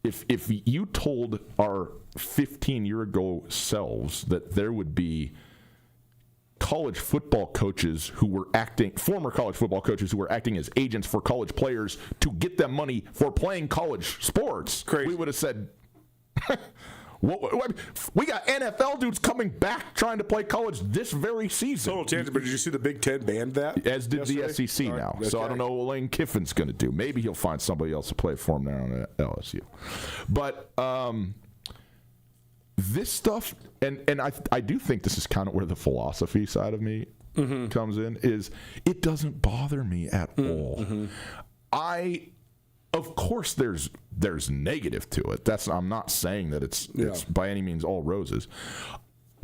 Speaker 4: If you told our 15-year-ago selves that there would be college football coaches who were former college football coaches who were acting as agents for college players to get them money for playing college sports, crazy. We would have said, we got NFL dudes coming back trying to play college this very season.
Speaker 5: Total tangent, but did you see the Big Ten banned that?
Speaker 4: As did yesterday? The SEC now. Okay. So I don't know what Lane Kiffin's going to do. Maybe he'll find somebody else to play for him there on LSU. But this stuff, and I do think this is kind of where the philosophy side of me comes in, is it doesn't bother me at all. Mm-hmm. Of course, there's negative to it. I'm not saying that it's by any means all roses,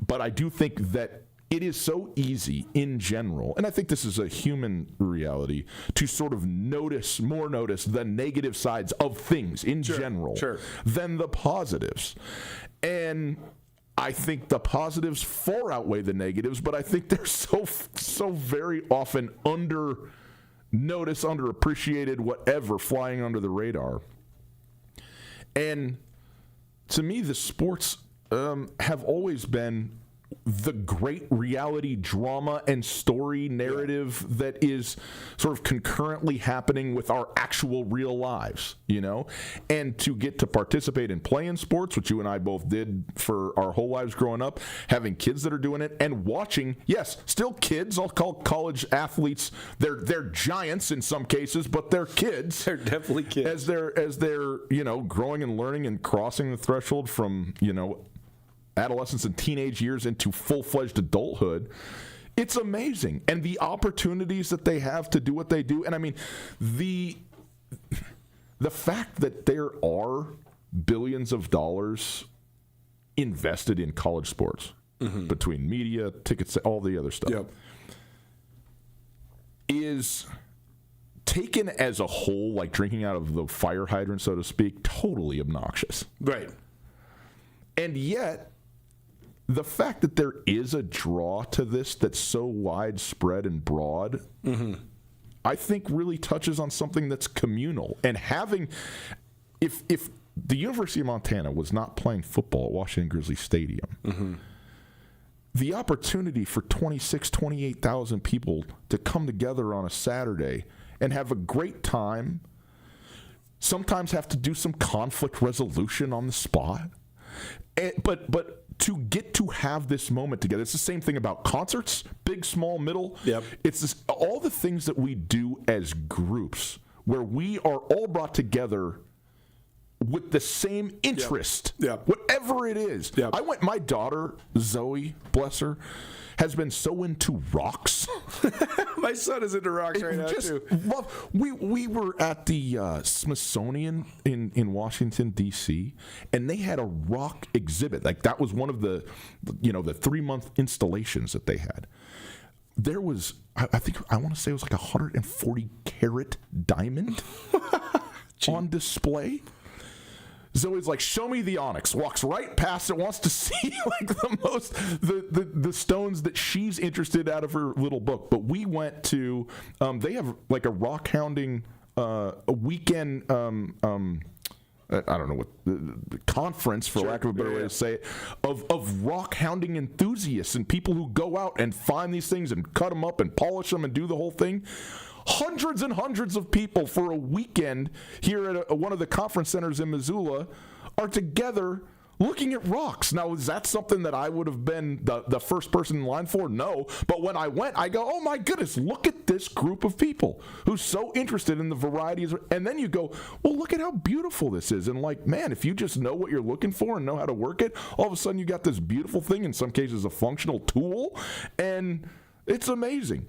Speaker 4: but I do think that it is so easy in general, and I think this is a human reality, to sort of notice the negative sides of things in general than the positives. And I think the positives far outweigh the negatives, but I think they're so very often notice, underappreciated, whatever, flying under the radar. And to me, the sports have always been the great reality drama and story narrative that is sort of concurrently happening with our actual real lives, and to get to participate and play in sports, which you and I both did for our whole lives growing up, having kids that are doing it and watching, yes, still kids. I'll call college athletes, they're giants in some cases, but they're kids.
Speaker 5: They're definitely kids.
Speaker 4: As they're growing and learning and crossing the threshold from, adolescence and teenage years into full-fledged adulthood. It's amazing. And the opportunities that they have to do what they do. And I mean, the fact that there are billions of dollars invested in college sports between media, tickets, all the other stuff is taken as a whole, like drinking out of the fire hydrant, so to speak, totally obnoxious.
Speaker 5: Right.
Speaker 4: And yet, the fact that there is a draw to this that's so widespread and broad, I think really touches on something that's communal. And having, if the University of Montana was not playing football at Washington Grizzly Stadium, the opportunity for 28,000 people to come together on a Saturday and have a great time, sometimes have to do some conflict resolution on the spot, but to get to have this moment together. It's the same thing about concerts, big, small, middle.
Speaker 5: Yep.
Speaker 4: It's all the things that we do as groups where we are all brought together with the same interest, whatever it is. My daughter, Zoe, bless her, has been so into rocks.
Speaker 5: My son is into rocks right now, too.
Speaker 4: We were at the Smithsonian in Washington, D.C., and they had a rock exhibit. Like, that was one of the 3-month installations that they had. There was, I want to say it was like 140-carat diamond on display. Zoe's like, show me the onyx. Walks right past it, wants to see like the stones that she's interested out of her little book. But we went to, they have like a rock hounding a weekend, I don't know what, the conference, for lack of a better way to say it, of rock hounding enthusiasts and people who go out and find these things and cut them up and polish them and do the whole thing. Hundreds and hundreds of people for a weekend here at one of the conference centers in Missoula are together looking at rocks. Now, is that something that I would have been the first person in line for? No. But when I went, I go, oh my goodness, look at this group of people who's so interested in the varieties. And then you go, well, look at how beautiful this is. And like, man, if you just know what you're looking for and know how to work it, all of a sudden you got this beautiful thing, in some cases a functional tool, and it's amazing.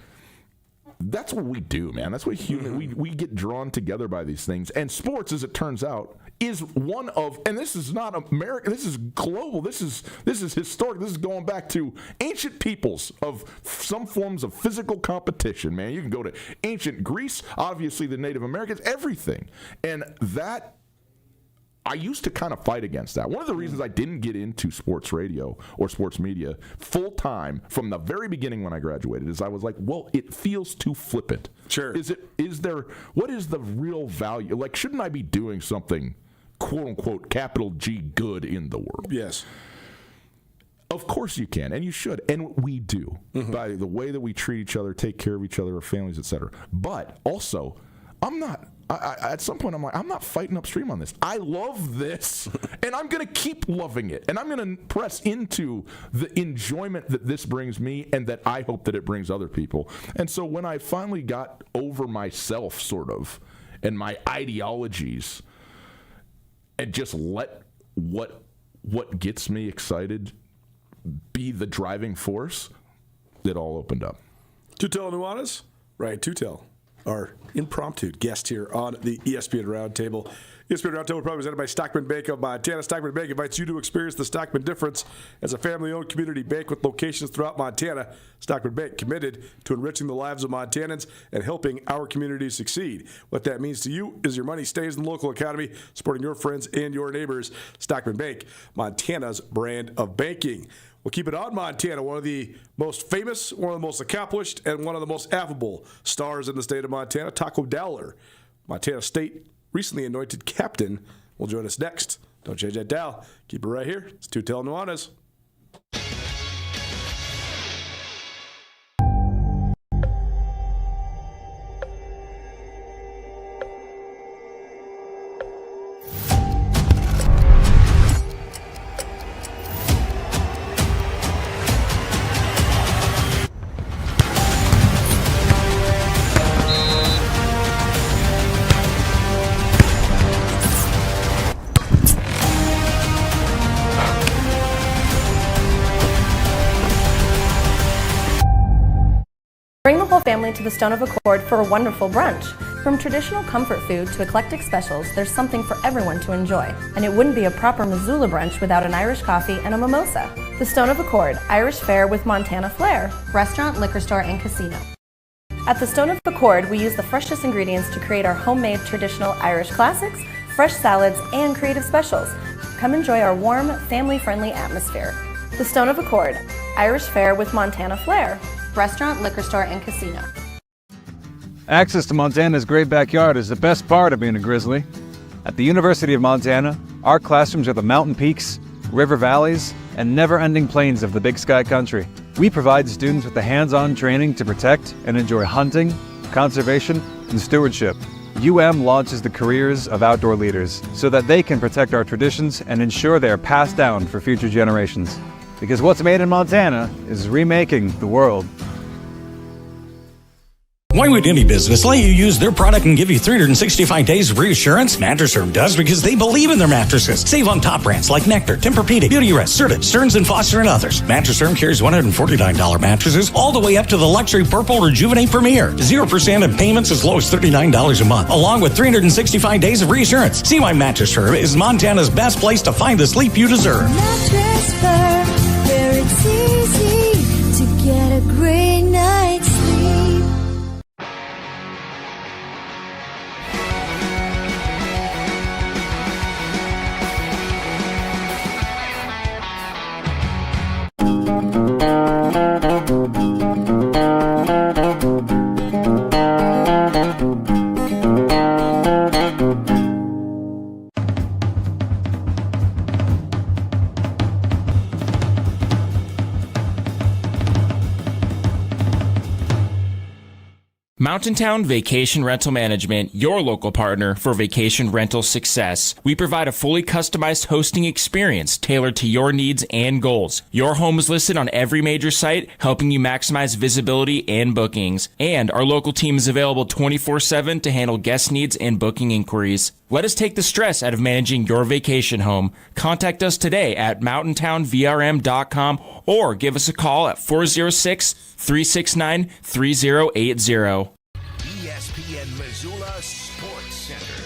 Speaker 4: That's what we do, man. That's what we get drawn together by these things. And sports, as it turns out, is one of, and this is not American, this is global, this is historic, this is going back to ancient peoples of some forms of physical competition, man. You can go to ancient Greece, obviously the Native Americans, everything. And that, I used to kind of fight against that. One of the reasons I didn't get into sports radio or sports media full time from the very beginning when I graduated is I was like, well, it feels too flippant.
Speaker 5: Sure.
Speaker 4: What is the real value? Like, shouldn't I be doing something, quote unquote, capital G, good in the world?
Speaker 5: Yes.
Speaker 4: Of course you can, and you should, and we do, by the way that we treat each other, take care of each other, our families, etc. But also, at some point, I'm like, I'm not fighting upstream on this. I love this, and I'm going to keep loving it, and I'm going to press into the enjoyment that this brings me and that I hope that it brings other people. And so when I finally got over myself, sort of, and my ideologies, and just let what gets me excited be the driving force, it all opened up.
Speaker 5: Tootell Nuanez, Ryan Tootell, our impromptu guest here on the ESPN Roundtable. ESPN Roundtable presented by Stockman Bank of Montana. Stockman Bank invites you to experience the Stockman difference as a family-owned community bank with locations throughout Montana. Stockman Bank committed to enriching the lives of Montanans and helping our community succeed. What that means to you is your money stays in the local economy, supporting your friends and your neighbors. Stockman Bank, Montana's brand of banking. We'll keep it on Montana, one of the most famous, one of the most accomplished, and one of the most affable stars in the state of Montana, Taco Dowler. Montana State recently anointed captain will join us next. Don't change that dial. Keep it right here. It's Tootell Nuanez.
Speaker 7: Bring the whole family to the Stone of Accord for a wonderful brunch. From traditional comfort food to eclectic specials, there's something for everyone to enjoy. And it wouldn't be a proper Missoula brunch without an Irish coffee and a mimosa. The Stone of Accord, Irish fare with Montana flair. Restaurant, liquor store, and casino. At the Stone of Accord, we use the freshest ingredients to create our homemade traditional Irish classics, fresh salads, and creative specials. Come enjoy our warm, family-friendly atmosphere. The Stone of Accord, Irish fare with Montana flair. Restaurant, liquor store, and casino.
Speaker 19: Access to Montana's great backyard is the best part of being a Grizzly. At the University of Montana, our classrooms are the mountain peaks, river valleys, and never-ending plains of the Big Sky Country. We provide students with the hands-on training to protect and enjoy hunting, conservation, and stewardship. UM launches the careers of outdoor leaders so that they can protect our traditions and ensure they are passed down for future generations. Because what's made in Montana is remaking the world.
Speaker 8: Why would any business let you use their product and give you 365 days of reassurance? Mattress Firm does because they believe in their mattresses. Save on top brands like Nectar, Tempur-Pedic, Beautyrest, Serta, Stearns & Foster, and others. Mattress Firm carries $149 mattresses all the way up to the luxury Purple Rejuvenate Premier. 0% in payments as low as $39 a month, along with 365 days of reassurance. See why Mattress Firm is Montana's best place to find the sleep you deserve.
Speaker 9: Mattress Firm, where it's easy to get a great night's sleep.
Speaker 10: Mountain Town Vacation Rental Management, your local partner for vacation rental success. We provide a fully customized hosting experience tailored to your needs and goals. Your home is listed on every major site, helping you maximize visibility and bookings. And our local team is available 24/7 to handle guest needs and booking inquiries. Let us take the stress out of managing your vacation home. Contact us today at mountaintownvrm.com or give us a call at 406-369-3080.
Speaker 2: ESPN Missoula Sports Center.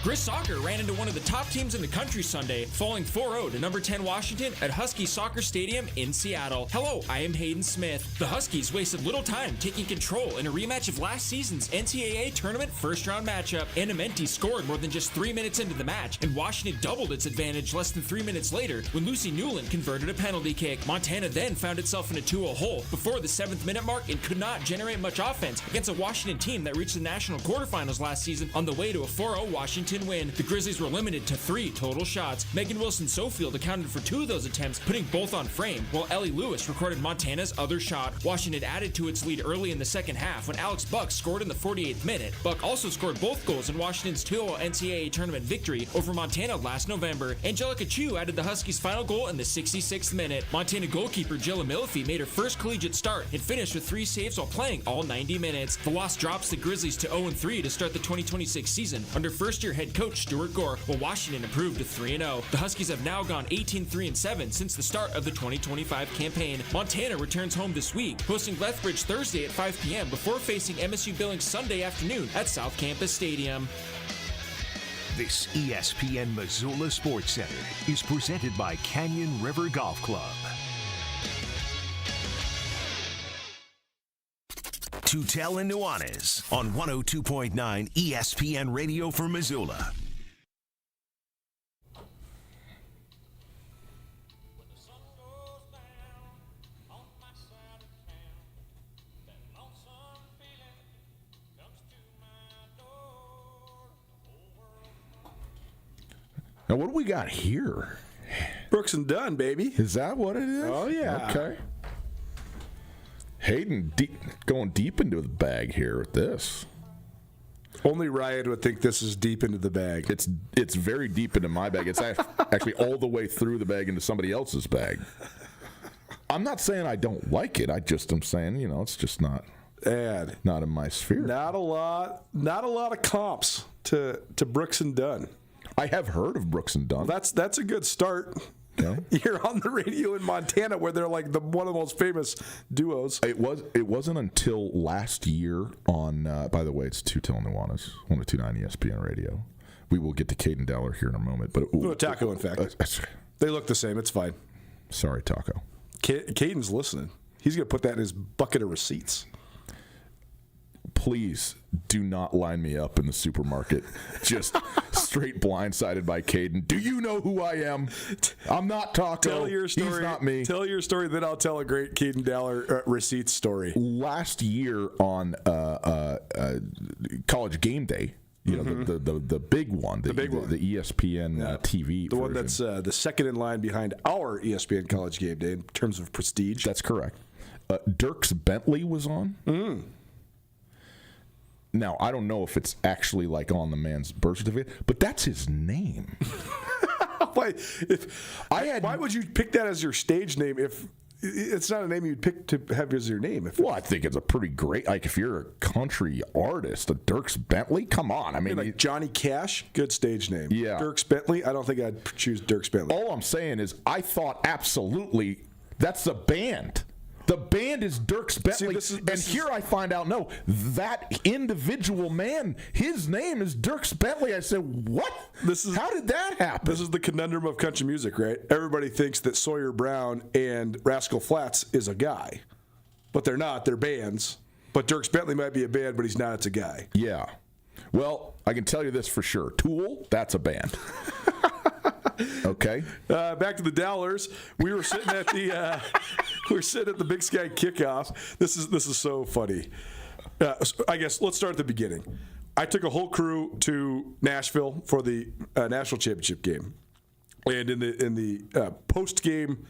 Speaker 10: Grizz Soccer ran into one of the top teams in the country Sunday, falling 4-0 to number 10 Washington at Husky Soccer Stadium in Seattle. Hello, I am Hayden Smith. The Huskies wasted little time taking control in a rematch of last season's NCAA tournament first-round matchup. Anamenti scored more than just 3 minutes into the match, and Washington doubled its advantage less than 3 minutes later when Lucy Newland converted a penalty kick. Montana then found itself in a 2-0 hole before the 7th minute mark and could not generate much offense against a Washington team that reached the national quarterfinals last season on the way to a 4-0 Washington win. The Grizzlies were limited to 3 total shots. Megan Wilson-Sofield accounted for 2 of those attempts, putting both on frame, while Ellie Lewis recorded Montana's other shot. Washington added to its lead early in the second half when Alex Buck scored in the 48th minute. Buck also scored both goals in Washington's 2-0 NCAA tournament victory over Montana last November. Angelica Chu added the Huskies' final goal in the 66th minute. Montana goalkeeper Jilla Millifee made her first collegiate start and finished with 3 saves while playing all 90 minutes. The loss drops the Grizzlies to 0-3 to start the 2026 season under first-year head coach Stuart Gore, while Washington improved to 3-0. The Huskies have now gone 18-3-7 since the start of the 2025 campaign. Montana returns home this week, hosting Lethbridge Thursday at 5 p.m. before facing MSU Billings Sunday afternoon at South Campus Stadium.
Speaker 2: This ESPN Missoula Sports Center is presented by Canyon River Golf Club. Tootell Nuanez on 102.9 ESPN Radio for Missoula.
Speaker 4: Now, what do we got here?
Speaker 5: Brooks and Dunn, baby.
Speaker 4: Is that what it is?
Speaker 5: Oh, yeah.
Speaker 4: Okay. Hayden going deep into the bag here with this.
Speaker 5: Only Ryan would think this is deep into the bag.
Speaker 4: It's very deep into my bag. It's actually all the way through the bag into somebody else's bag. I'm not saying I don't like it. I'm saying, it's just not in my sphere.
Speaker 5: Not a lot of comps to Brooks and Dunn.
Speaker 4: I have heard of Brooks and Dunn.
Speaker 5: That's a good start.
Speaker 4: Okay.
Speaker 5: You're on the radio in Montana where they're like one of the most famous duos.
Speaker 4: It wasn't until last year on, by the way, it's Tootell Nuanez, 102.9 ESPN Radio. We will get to Caden Dowler here in a moment. But
Speaker 5: Taco, in fact. They look the same. It's fine.
Speaker 4: Sorry, Taco.
Speaker 5: Caden's listening. He's going to put that in his bucket of receipts.
Speaker 4: Please do not line me up in the supermarket. Just straight blindsided by Caden. Do you know who I am? I'm not Taco.
Speaker 5: Tell your story.
Speaker 4: He's not me.
Speaker 5: Tell your story, then I'll tell a great Caden Dowler receipts story.
Speaker 4: Last year on College Game Day, the big one, the ESPN TV,
Speaker 5: the one that's the second in line behind our ESPN College Game Day in terms of prestige.
Speaker 4: That's correct. Dirks Bentley was on. Now, I don't know if it's actually like on the man's birth certificate, but that's his name.
Speaker 5: Why would you pick that as your stage name if it's not a name you'd pick to have as your name?
Speaker 4: Well, I think it's a pretty great, like if you're a country artist, a Dirks Bentley, come on. I mean,
Speaker 5: like Johnny Cash, good stage name.
Speaker 4: Yeah.
Speaker 5: Dirks Bentley, I don't think I'd choose Dirks Bentley.
Speaker 4: All I'm saying is I thought absolutely that's the band. The band is Dirks Bentley, here I find out, no, that individual man, his name is Dirks Bentley. I said, what? How did that happen?
Speaker 5: This is the conundrum of country music, right? Everybody thinks that Sawyer Brown and Rascal Flatts is a guy, but they're not. They're bands. But Dirks Bentley might be a band, but he's not. It's a guy.
Speaker 4: Yeah. Well, I can tell you this for sure. Tool, that's a band. Okay.
Speaker 5: Back to the Dowlers. We were sitting at the Big Sky kickoff. This is so funny. I guess let's start at the beginning. I took a whole crew to Nashville for the national championship game, and in the post game,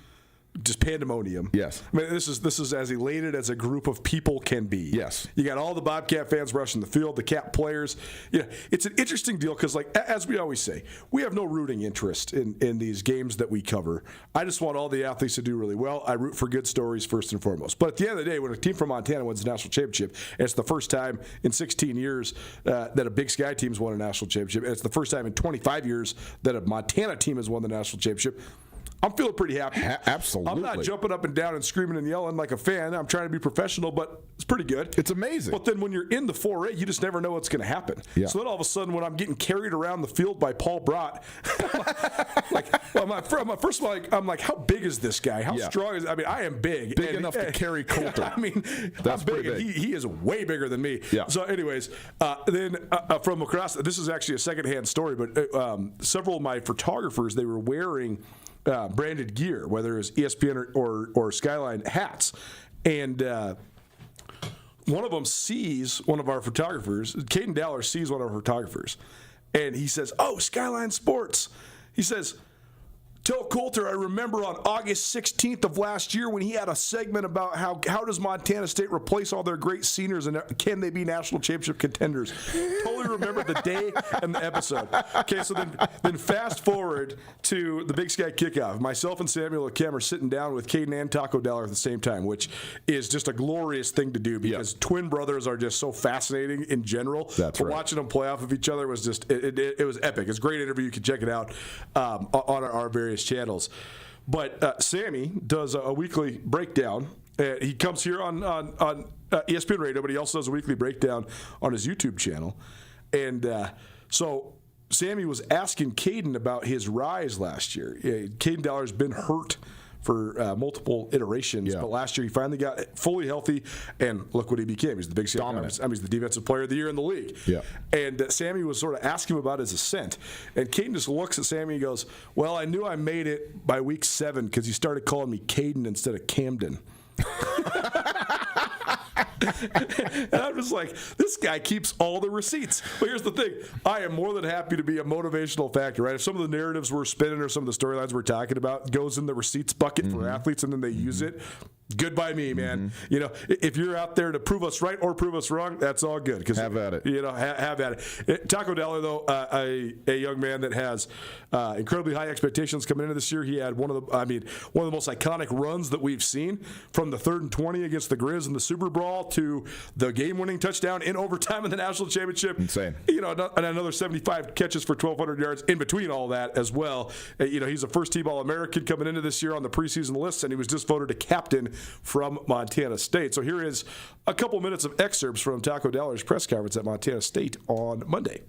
Speaker 5: just pandemonium.
Speaker 4: Yes.
Speaker 5: I mean, this is as elated as a group of people can be.
Speaker 4: Yes.
Speaker 5: You got all the Bobcat fans rushing the field, the Cap players. Yeah, it's an interesting deal because, like, as we always say, we have no rooting interest in these games that we cover. I just want all the athletes to do really well. I root for good stories first and foremost. But at the end of the day, when a team from Montana wins a national championship, and it's the first time in 16 years that a Big Sky team's won a national championship, and it's the first time in 25 years that a Montana team has won the national championship, I'm feeling pretty happy.
Speaker 4: Absolutely.
Speaker 5: I'm not jumping up and down and screaming and yelling like a fan. I'm trying to be professional, but it's pretty good.
Speaker 4: It's amazing.
Speaker 5: But then when you're in the 4A, you just never know what's going to happen.
Speaker 4: Yeah.
Speaker 5: So then all of a sudden, when I'm getting carried around the field by Paul Brott, first of all, I'm like, how big is this guy? How strong is? I mean, I am big.
Speaker 4: Big enough to carry Coulter.
Speaker 5: I mean,
Speaker 4: that's
Speaker 5: I'm big.
Speaker 4: pretty big.
Speaker 5: He is way bigger than me.
Speaker 4: Yeah.
Speaker 5: So, anyways, then from across, this is actually a secondhand story, but several of my photographers, they were wearing branded gear, whether it was ESPN or Skyline hats. And one of them sees one of our photographers, Caden Dowler sees one of our photographers, and he says, "Oh, Skyline Sports." He says, "Tell Coulter, I remember on August 16th of last year when he had a segment about how does Montana State replace all their great seniors and can they be national championship contenders?" Totally remember the day and the episode. Okay, so then fast forward to the Big Sky kickoff. Myself and Samuel Akem are sitting down with Caden and Taco Dowler at the same time, which is just a glorious thing to do because twin brothers are just so fascinating in general.
Speaker 4: That's right.
Speaker 5: Watching them play off of each other was just it was epic. It's a great interview. You can check it out on our various channels. But Sammy does a weekly breakdown. He comes here on ESPN Radio, but he also does a weekly breakdown on his YouTube channel. And so Sammy was asking Caden about his rise last year. Caden Dowler's been hurt for multiple iterations, but last year he finally got fully healthy, and look what he became. He's the Big Sky dominant. I mean, he's the defensive player of the year in the league.
Speaker 4: Yeah.
Speaker 5: And Sammy was sort of asking him about his ascent, and Caden just looks at Sammy and goes, "Well, I knew I made it by week 7 because you started calling me Caden instead of Camden." And I'm just like, this guy keeps all the receipts. But here's the thing. I am more than happy to be a motivational factor, right? If some of the narratives we're spinning or some of the storylines we're talking about goes in the receipts bucket for athletes and then they use it, good by me, man. You know, if you're out there to prove us right or prove us wrong, that's all good.
Speaker 4: Have at it.
Speaker 5: You know, have at it. Taco Della, though, a young man that has incredibly high expectations coming into this year. He had one of the most iconic runs that we've seen, from the 3rd and 20 against the Grizz in the Super Bowl to the game-winning touchdown in overtime in the national championship.
Speaker 4: Insane.
Speaker 5: You know, and another 75 catches for 1,200 yards in between all that as well. You know, he's a first-team All-American coming into this year on the preseason list, and he was just voted a captain from Montana State. So here is a couple minutes of excerpts from Taco Della's press conference at Montana State on Monday.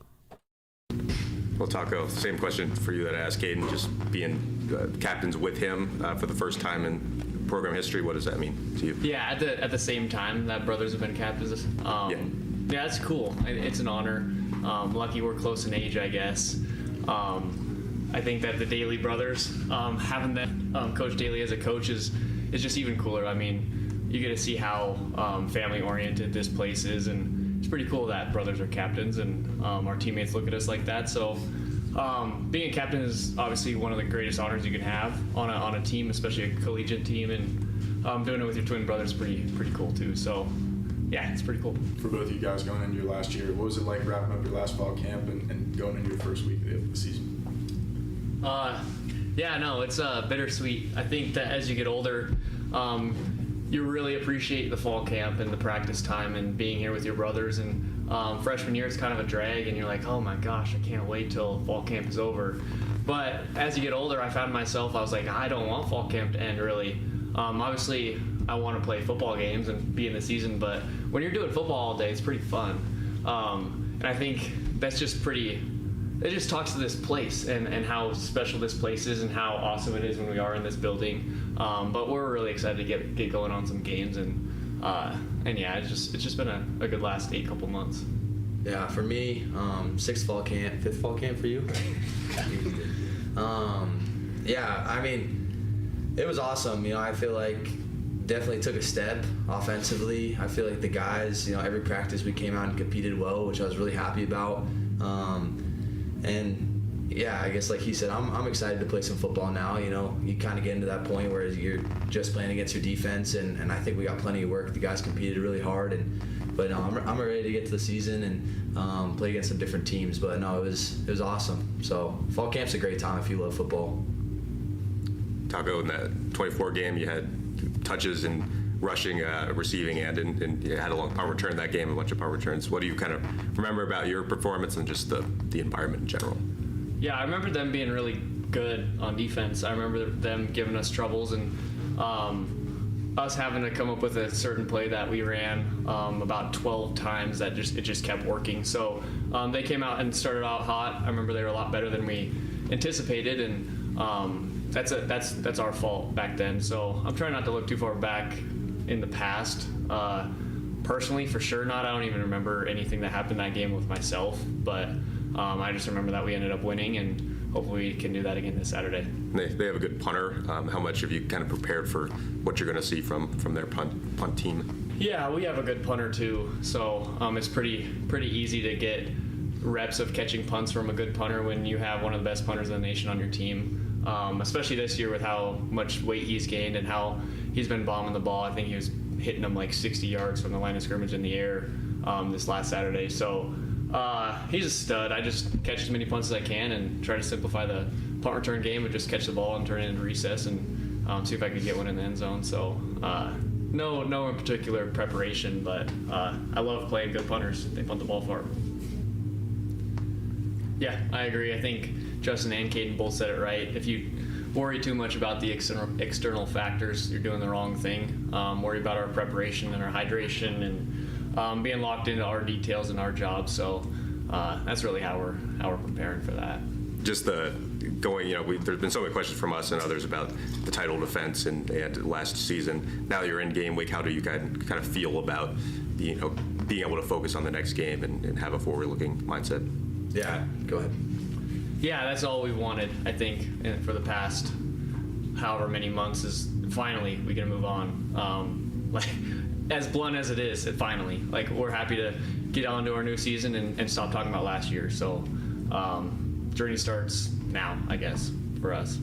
Speaker 20: Well, Taco, same question for you that I asked Caden, just being captains with him for the first time in program history. What does that mean to you?
Speaker 21: Yeah, at the same time that brothers have been captains. Yeah, it's cool. It's an honor. Lucky we're close in age, I guess. I think that the Daly brothers, having that Coach Daly as a coach is just even cooler. I mean, you get to see how family-oriented this place is, and it's pretty cool that brothers are captains, and our teammates look at us like that. So being a captain is obviously one of the greatest honors you can have on a team, especially a collegiate team, and doing it with your twin brothers is pretty cool too. So yeah, it's pretty cool.
Speaker 22: For both of you guys going into your last year, what was it like wrapping up your last fall camp and going into your first week of the season?
Speaker 21: Yeah, no, it's bittersweet. I think that as you get older, you really appreciate the fall camp and the practice time and being here with your brothers. And freshman year, it's kind of a drag, and you're like, oh my gosh, I can't wait till fall camp is over. But as you get older, I found myself, I was like, I don't want fall camp to end, really. Obviously, I want to play football games and be in the season, but when you're doing football all day, it's pretty fun. And I think that's just it just talks to this place and how special this place is and how awesome it is when we are in this building. But we're really excited to get going on some games, and yeah, it's just been a good last couple months.
Speaker 23: Yeah, for me, 6th fall camp, 5th fall camp for you. Yeah, I mean, it was awesome. You know, I feel like definitely took a step offensively. I feel like the guys, you know, every practice we came out and competed well, which I was really happy about. And yeah, I guess like he said, I'm excited to play some football now. You know, you kind of get into that point where you're just playing against your defense, and I think we got plenty of work. The guys competed really hard, but no, I'm ready to get to the season and play against some different teams. But no, it was awesome. So fall camp's a great time if you love football.
Speaker 20: Taco, in that 24 game, you had touches in rushing, receiving, and you had a long punt return that game, a bunch of punt returns. What do you kind of remember about your performance and just the environment in general?
Speaker 21: Yeah, I remember them being really good on defense. I remember them giving us troubles, and us having to come up with a certain play that we ran about 12 times that it just kept working. So they came out and started out hot. I remember they were a lot better than we anticipated, and that's our fault back then. So I'm trying not to look too far back in the past. Personally, for sure not. I don't even remember anything that happened that game with myself, but I just remember that we ended up winning, and hopefully we can do that again this Saturday.
Speaker 20: They have a good punter. How much have you kind of prepared for what you're going to see from their punt team? Yeah,
Speaker 21: we have a good punter too, so it's pretty easy to get reps of catching punts from a good punter when you have one of the best punters in the nation on your team, especially this year with how much weight he's gained and how he's been bombing the ball. I think he was hitting them like 60 yards from the line of scrimmage in the air this last Saturday. So he's a stud. I just catch as many punts as I can and try to simplify the punt return game and just catch the ball and turn it into recess and see if I can get one in the end zone. So no in particular preparation, but I love playing good punters. They punt the ball far. Yeah, I agree. I think Justin and Caden both said it right. If you worry too much about the external factors, you're doing the wrong thing. Worry about our preparation and our hydration and being locked into our details and our job. So that's really how we're preparing for that.
Speaker 20: Just going, you know, there's been so many questions from us and others about the title defense and last season. Now you're in game week. How do you kind of feel about being able to focus on the next game and have a forward-looking mindset?
Speaker 23: Yeah, go ahead.
Speaker 21: Yeah, that's all we've wanted, I think, for the past however many months is finally we can move on. as blunt as it is, finally. Like, we're happy to get on to our new season and stop talking about last year. So, journey starts now, I guess, for us.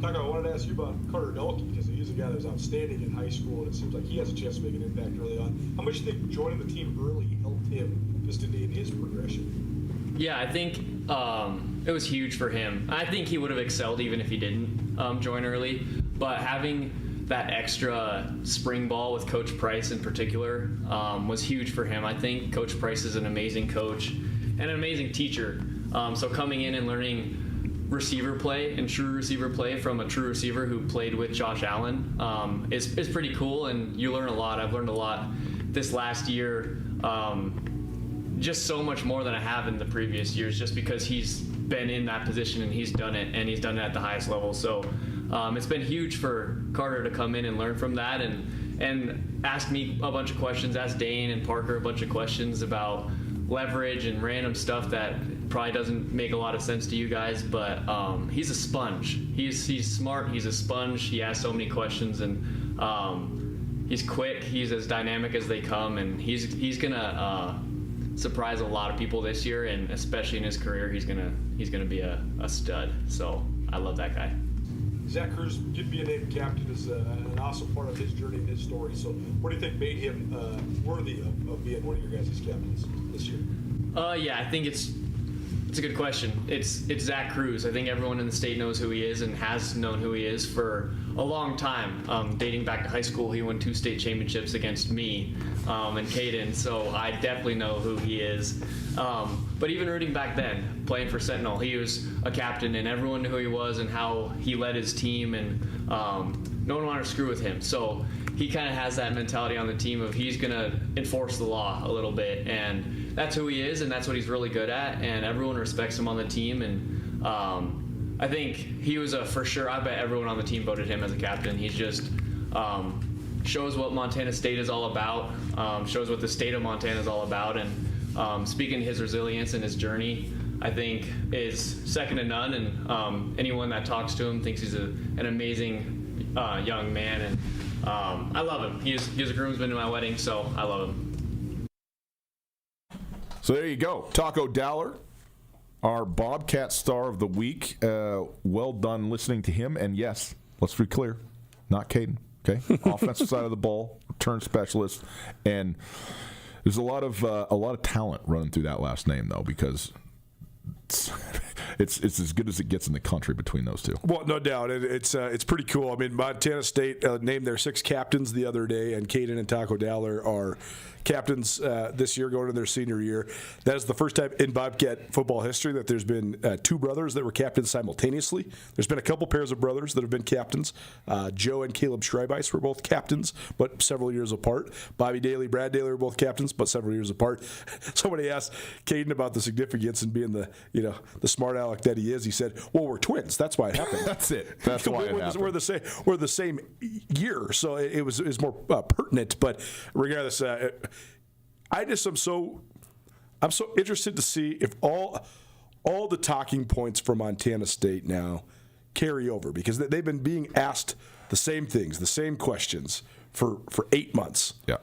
Speaker 11: Taco, I wanted to ask you about Carter Delkey, because he's a guy that was outstanding in high school, and it seems like he has a chance to make an impact early on. How much do you think joining the team early helped him just in his progression?
Speaker 21: Yeah, I think it was huge for him. I think he would have excelled even if he didn't join early, but having that extra spring ball with Coach Price in particular was huge for him. I think Coach Price is an amazing coach and an amazing teacher. So coming in and learning receiver play and true receiver play from a true receiver who played with Josh Allen is pretty cool, and you learn a lot. I've learned a lot this last year, just so much more than I have in the previous years, just because he's been in that position and he's done it, and he's done it at the highest level. So it's been huge for Carter to come in and learn from that and ask me a bunch of questions, ask Dane and Parker a bunch of questions about leverage and random stuff that probably doesn't make a lot of sense to you guys, but he's a sponge. He's smart, he's a sponge, he asks so many questions, and he's quick, he's as dynamic as they come, and he's gonna surprise a lot of people this year, and especially in his career, he's gonna be a stud. So I love that guy.
Speaker 11: Zach Cruz being named captain is an awesome part of his journey and his story. So what do you think made him worthy of being one of your guys' captains this year?
Speaker 21: Yeah, I think it's a good question. It's Zach Cruz. I think everyone in the state knows who he is and has known who he is for a long time. Dating back to high school, he won 2 state championships against me and Caden, so I definitely know who he is. But even rooting back then, playing for Sentinel, he was a captain, and everyone knew who he was and how he led his team, and no one wanted to screw with him. So he kind of has that mentality on the team of he's going to enforce the law a little bit, and that's who he is, and that's what he's really good at, and everyone respects him on the team. And I think he was for sure, I bet everyone on the team voted him as a captain. He's just shows what Montana State is all about, shows what the state of Montana is all about, and speaking to his resilience and his journey, I think is second to none, and anyone that talks to him thinks he's an amazing young man, and I love him. He was a groomsman to my wedding, so I love him.
Speaker 4: So there you go. Taco Dowler, our Bobcat star of the week. Well done listening to him. And yes, let's be clear, not Caden. Okay, offensive side of the ball, return specialist, and there's a lot of talent running through that last name though, because it's as good as it gets in the country between those two.
Speaker 5: Well, no doubt. It's pretty cool. I mean, Montana State named their 6 captains the other day, and Caden and Taco Dowler are captains this year going into their senior year. That is the first time in Bobcat football history that there's been 2 brothers that were captains simultaneously. There's been a couple pairs of brothers that have been captains. Joe and Caleb Schreibeis were both captains, but several years apart. Bobby Daly, Brad Daly were both captains, but several years apart. Somebody asked Caden about the significance and being the smart aleck that he is. He said, "Well, we're twins. That's why it happened."
Speaker 4: That's it. That's why it happened.
Speaker 5: We're the same year, so it was more pertinent. But regardless, I'm so interested to see if all the talking points for Montana State now carry over, because they've been being asked the same things, the same questions for 8 months.
Speaker 4: Yeah.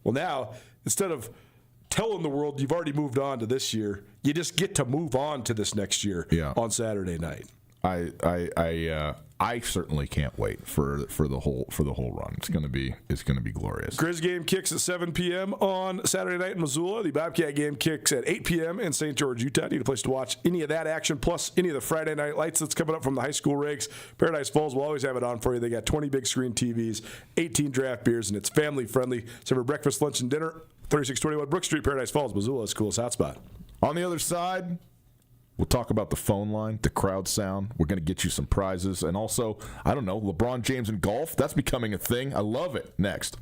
Speaker 5: Well, now instead of telling the world you've already moved on to this year, you just get to move on to this next year on Saturday night.
Speaker 4: I certainly can't wait for the whole run. It's gonna be glorious.
Speaker 5: Grizz game kicks at 7 p.m. on Saturday night in Missoula. The Bobcat game kicks at 8 p.m. in St. George, Utah. Need a place to watch any of that action, plus any of the Friday night lights that's coming up from the high school rigs. Paradise Falls will always have it on for you. They got 20 big screen TVs, 18 draft beers, and it's family friendly. So for breakfast, lunch, and dinner, 3621 Brook Street, Paradise Falls, Missoula's coolest hotspot.
Speaker 4: On the other side, we'll talk about the phone line, the crowd sound. We're going to get you some prizes. And also, I don't know, LeBron James and golf. That's becoming a thing. I love it. Next.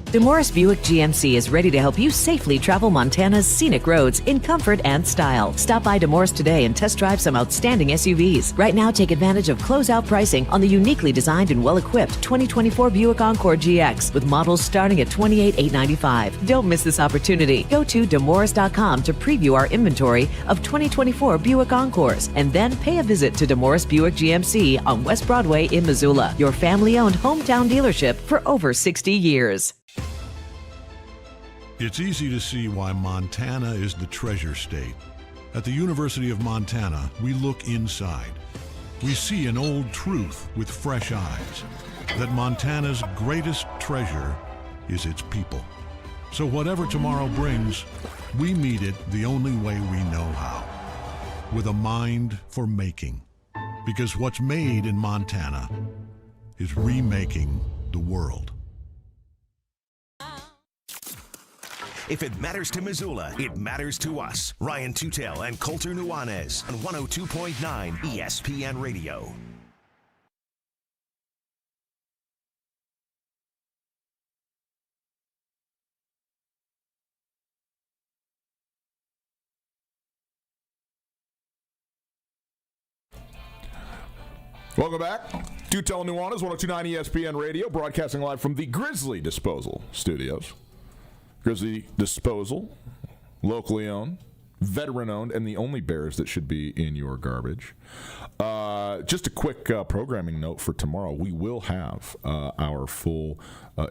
Speaker 15: DeMorris Buick GMC is ready to help you safely travel Montana's scenic roads in comfort and style. Stop by DeMorris today and test drive some outstanding SUVs. Right now, take advantage of closeout pricing on the uniquely designed and well-equipped 2024 Buick Encore GX with models starting at $28,895. Don't miss this opportunity. Go to demorris.com to preview our inventory of 2024 Buick Encores and then pay a visit to DeMorris Buick GMC on West Broadway in Missoula, your family-owned hometown dealership for over 60 years.
Speaker 6: It's easy to see why Montana is the treasure state. At the University of Montana, we look inside. We see an old truth with fresh eyes, that Montana's greatest treasure is its people. So whatever tomorrow brings, we meet it the only way we know how, with a mind for making. Because what's made in Montana is remaking the world.
Speaker 2: If it matters to Missoula, it matters to us. Ryan Tootell and Tootell Nuanez on 102.9 ESPN Radio.
Speaker 4: Welcome back. Tootell Nuanez, 102.9 ESPN Radio, broadcasting live from the Grizzly Disposal Studios. Grizzly Disposal, locally owned, veteran-owned, and the only bears that should be in your garbage. Just a quick programming note for tomorrow. We will have our full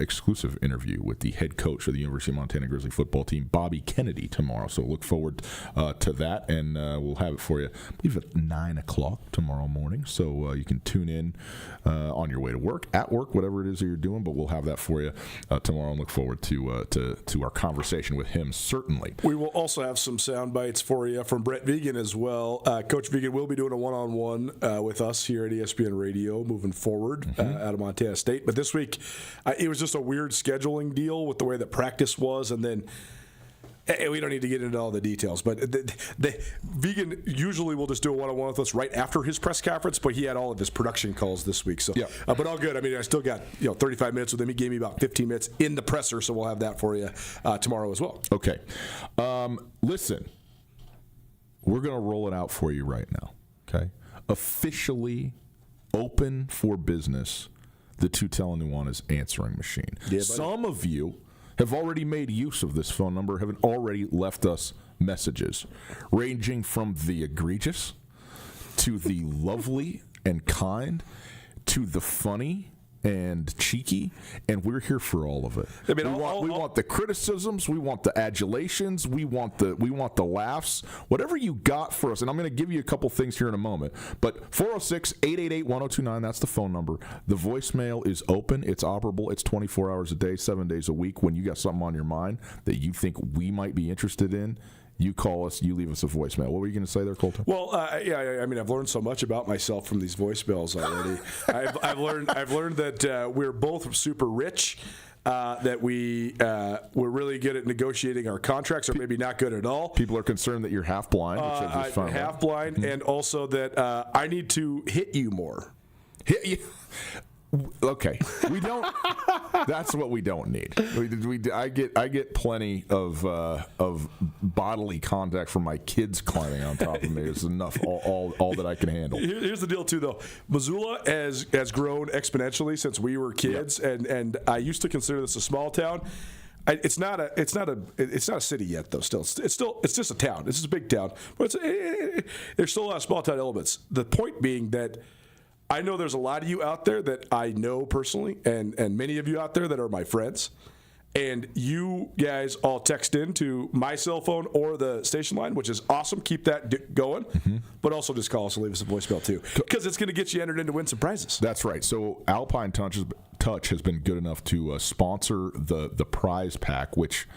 Speaker 4: exclusive interview with the head coach of the University of Montana Grizzly football team, Bobby Kennedy, tomorrow. So look forward to that, and we'll have it for you, I believe, at 9 o'clock tomorrow morning. So you can tune in on your way to work, at work, whatever it is that you're doing, but we'll have that for you tomorrow, and look forward to our conversation with him, certainly.
Speaker 5: We will also have some sound bites for you from Brett Vegan as well. Coach Vegan will be doing a one-on-one with us here at ESPN Radio moving forward out of Montana State. But this week, it was just a weird scheduling deal with the way that practice was, and then we don't need to get into all the details, but the Vegan usually will just do a one-on-one with us right after his press conference, but he had all of his production calls this week. So, but all good. I mean, I still got 35 minutes with him. He gave me about 15 minutes in the presser, so we'll have that for you tomorrow as well.
Speaker 4: Okay. Listen, we're going to roll it out for you right now, okay? Officially open for business, the Tootell Nuanez answering machine. Yeah, some of you have already made use of this phone number, have already left us messages, ranging from the egregious to the lovely and kind to the funny and cheeky, and we're here for all of it. I mean, we want the criticisms, we want the adulations, we want the laughs, whatever you got for us. And I'm going to give you a couple things here in a moment. But 406-888-1029, that's the phone number. The voicemail is open, it's operable, it's 24 hours a day, 7 days a week. When you got something on your mind that you think we might be interested in, you call us, you leave us a voicemail. What were you going to say there, Colton?
Speaker 5: Well, I mean, I've learned so much about myself from these voicemails already. I've learned that we're both super rich, that we're really good at negotiating our contracts, or maybe not good at all.
Speaker 4: People are concerned that you're half blind, which is fun.
Speaker 5: Half blind, and also that I need to hit you more.
Speaker 4: Hit you? Okay, we don't. That's what we don't need. I get plenty of bodily contact from my kids climbing on top of me. It's enough. All that I can handle.
Speaker 5: Here's the deal, too, though. Missoula has grown exponentially since we were kids, and I used to consider this a small town. It's not a city yet, though. Still, it's just a town. It's just a big town, but there's still a lot of small town elements. The point being that I know there's a lot of you out there that I know personally, and many of you out there that are my friends. And you guys all text in to my cell phone or the station line, which is awesome. Keep that going. Mm-hmm. But also just call us and leave us a voicemail, too, because it's going to get you entered in to win some prizes.
Speaker 4: That's right. So Alpine Touch has been good enough to sponsor the prize pack, which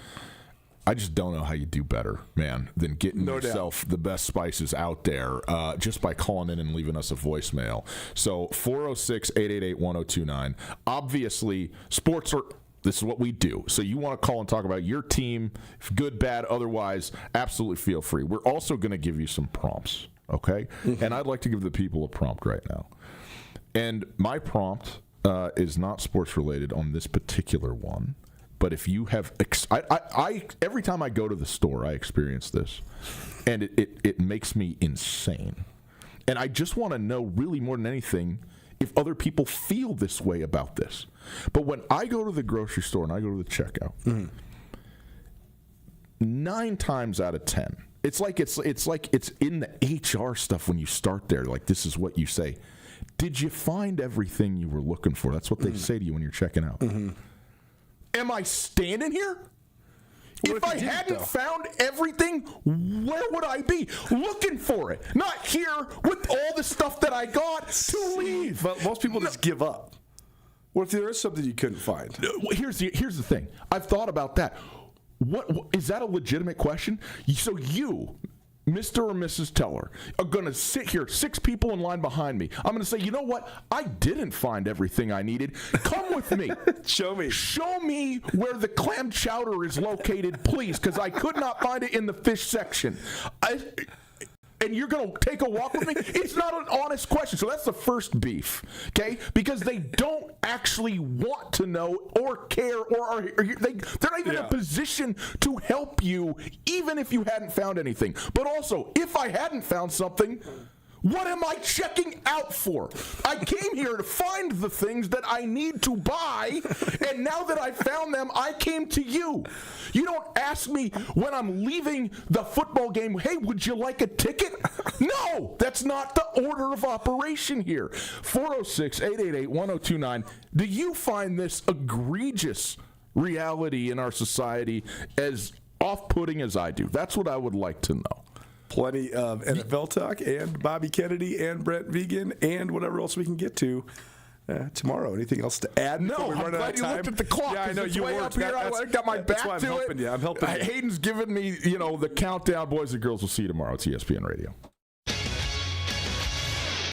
Speaker 4: I just don't know how you do better, man, than getting yourself the best spices out there just by calling in and leaving us a voicemail. So 406-888-1029. Obviously, sports are... This is what we do. So you want to call and talk about your team, good, bad, otherwise, absolutely feel free. We're also going to give you some prompts, okay? Mm-hmm. And I'd like to give the people a prompt right now. And my prompt is not sports related on this particular one. But if you have, I every time I go to the store, I experience this, and it makes me insane. And I just want to know, really more than anything, if other people feel this way about this. But when I go to the grocery store and I go to the checkout, 9 times out of 10, it's like it's in the HR stuff when you start there. Like, this is what you say. Did you find everything you were looking for? That's what they say to you when you're checking out. Am I standing here? If I hadn't found everything, where would I be? Looking for it. Not here with all the stuff that I got to leave.
Speaker 5: But most people just give up. What if there is something you couldn't find?
Speaker 4: Here's the thing. I've thought about that. What is that a legitimate question? So you, Mr. or Mrs. Teller, are going to sit here, 6 people in line behind me. I'm going to say, you know what? I didn't find everything I needed. Come with me.
Speaker 5: Show me.
Speaker 4: Show me where the clam chowder is located, please, because I could not find it in the fish section. And you're going to take a walk with me? It's not an honest question. So that's the first beef, okay? Because they don't actually want to know or care, or they're not even in a position to help you, even if you hadn't found anything. But also, if I hadn't found something, what am I checking out for? I came here to find the things that I need to buy, and now that I found them, I came to you. You don't ask me when I'm leaving the football game, hey, would you like a ticket? No, that's not the order of operation here. 406-888-1029. Do you find this egregious reality in our society as off-putting as I do? That's what I would like to know.
Speaker 5: Plenty of NFL talk and Bobby Kennedy and Brent Vegan and whatever else we can get to tomorrow. Anything else to add?
Speaker 4: No, I'm glad you looked at the clock.
Speaker 5: Yeah, I know you
Speaker 4: up here. I got my back to it.
Speaker 5: I'm helping you.
Speaker 4: Hayden's giving me, the countdown. Boys and girls, we'll see you tomorrow. It's ESPN Radio.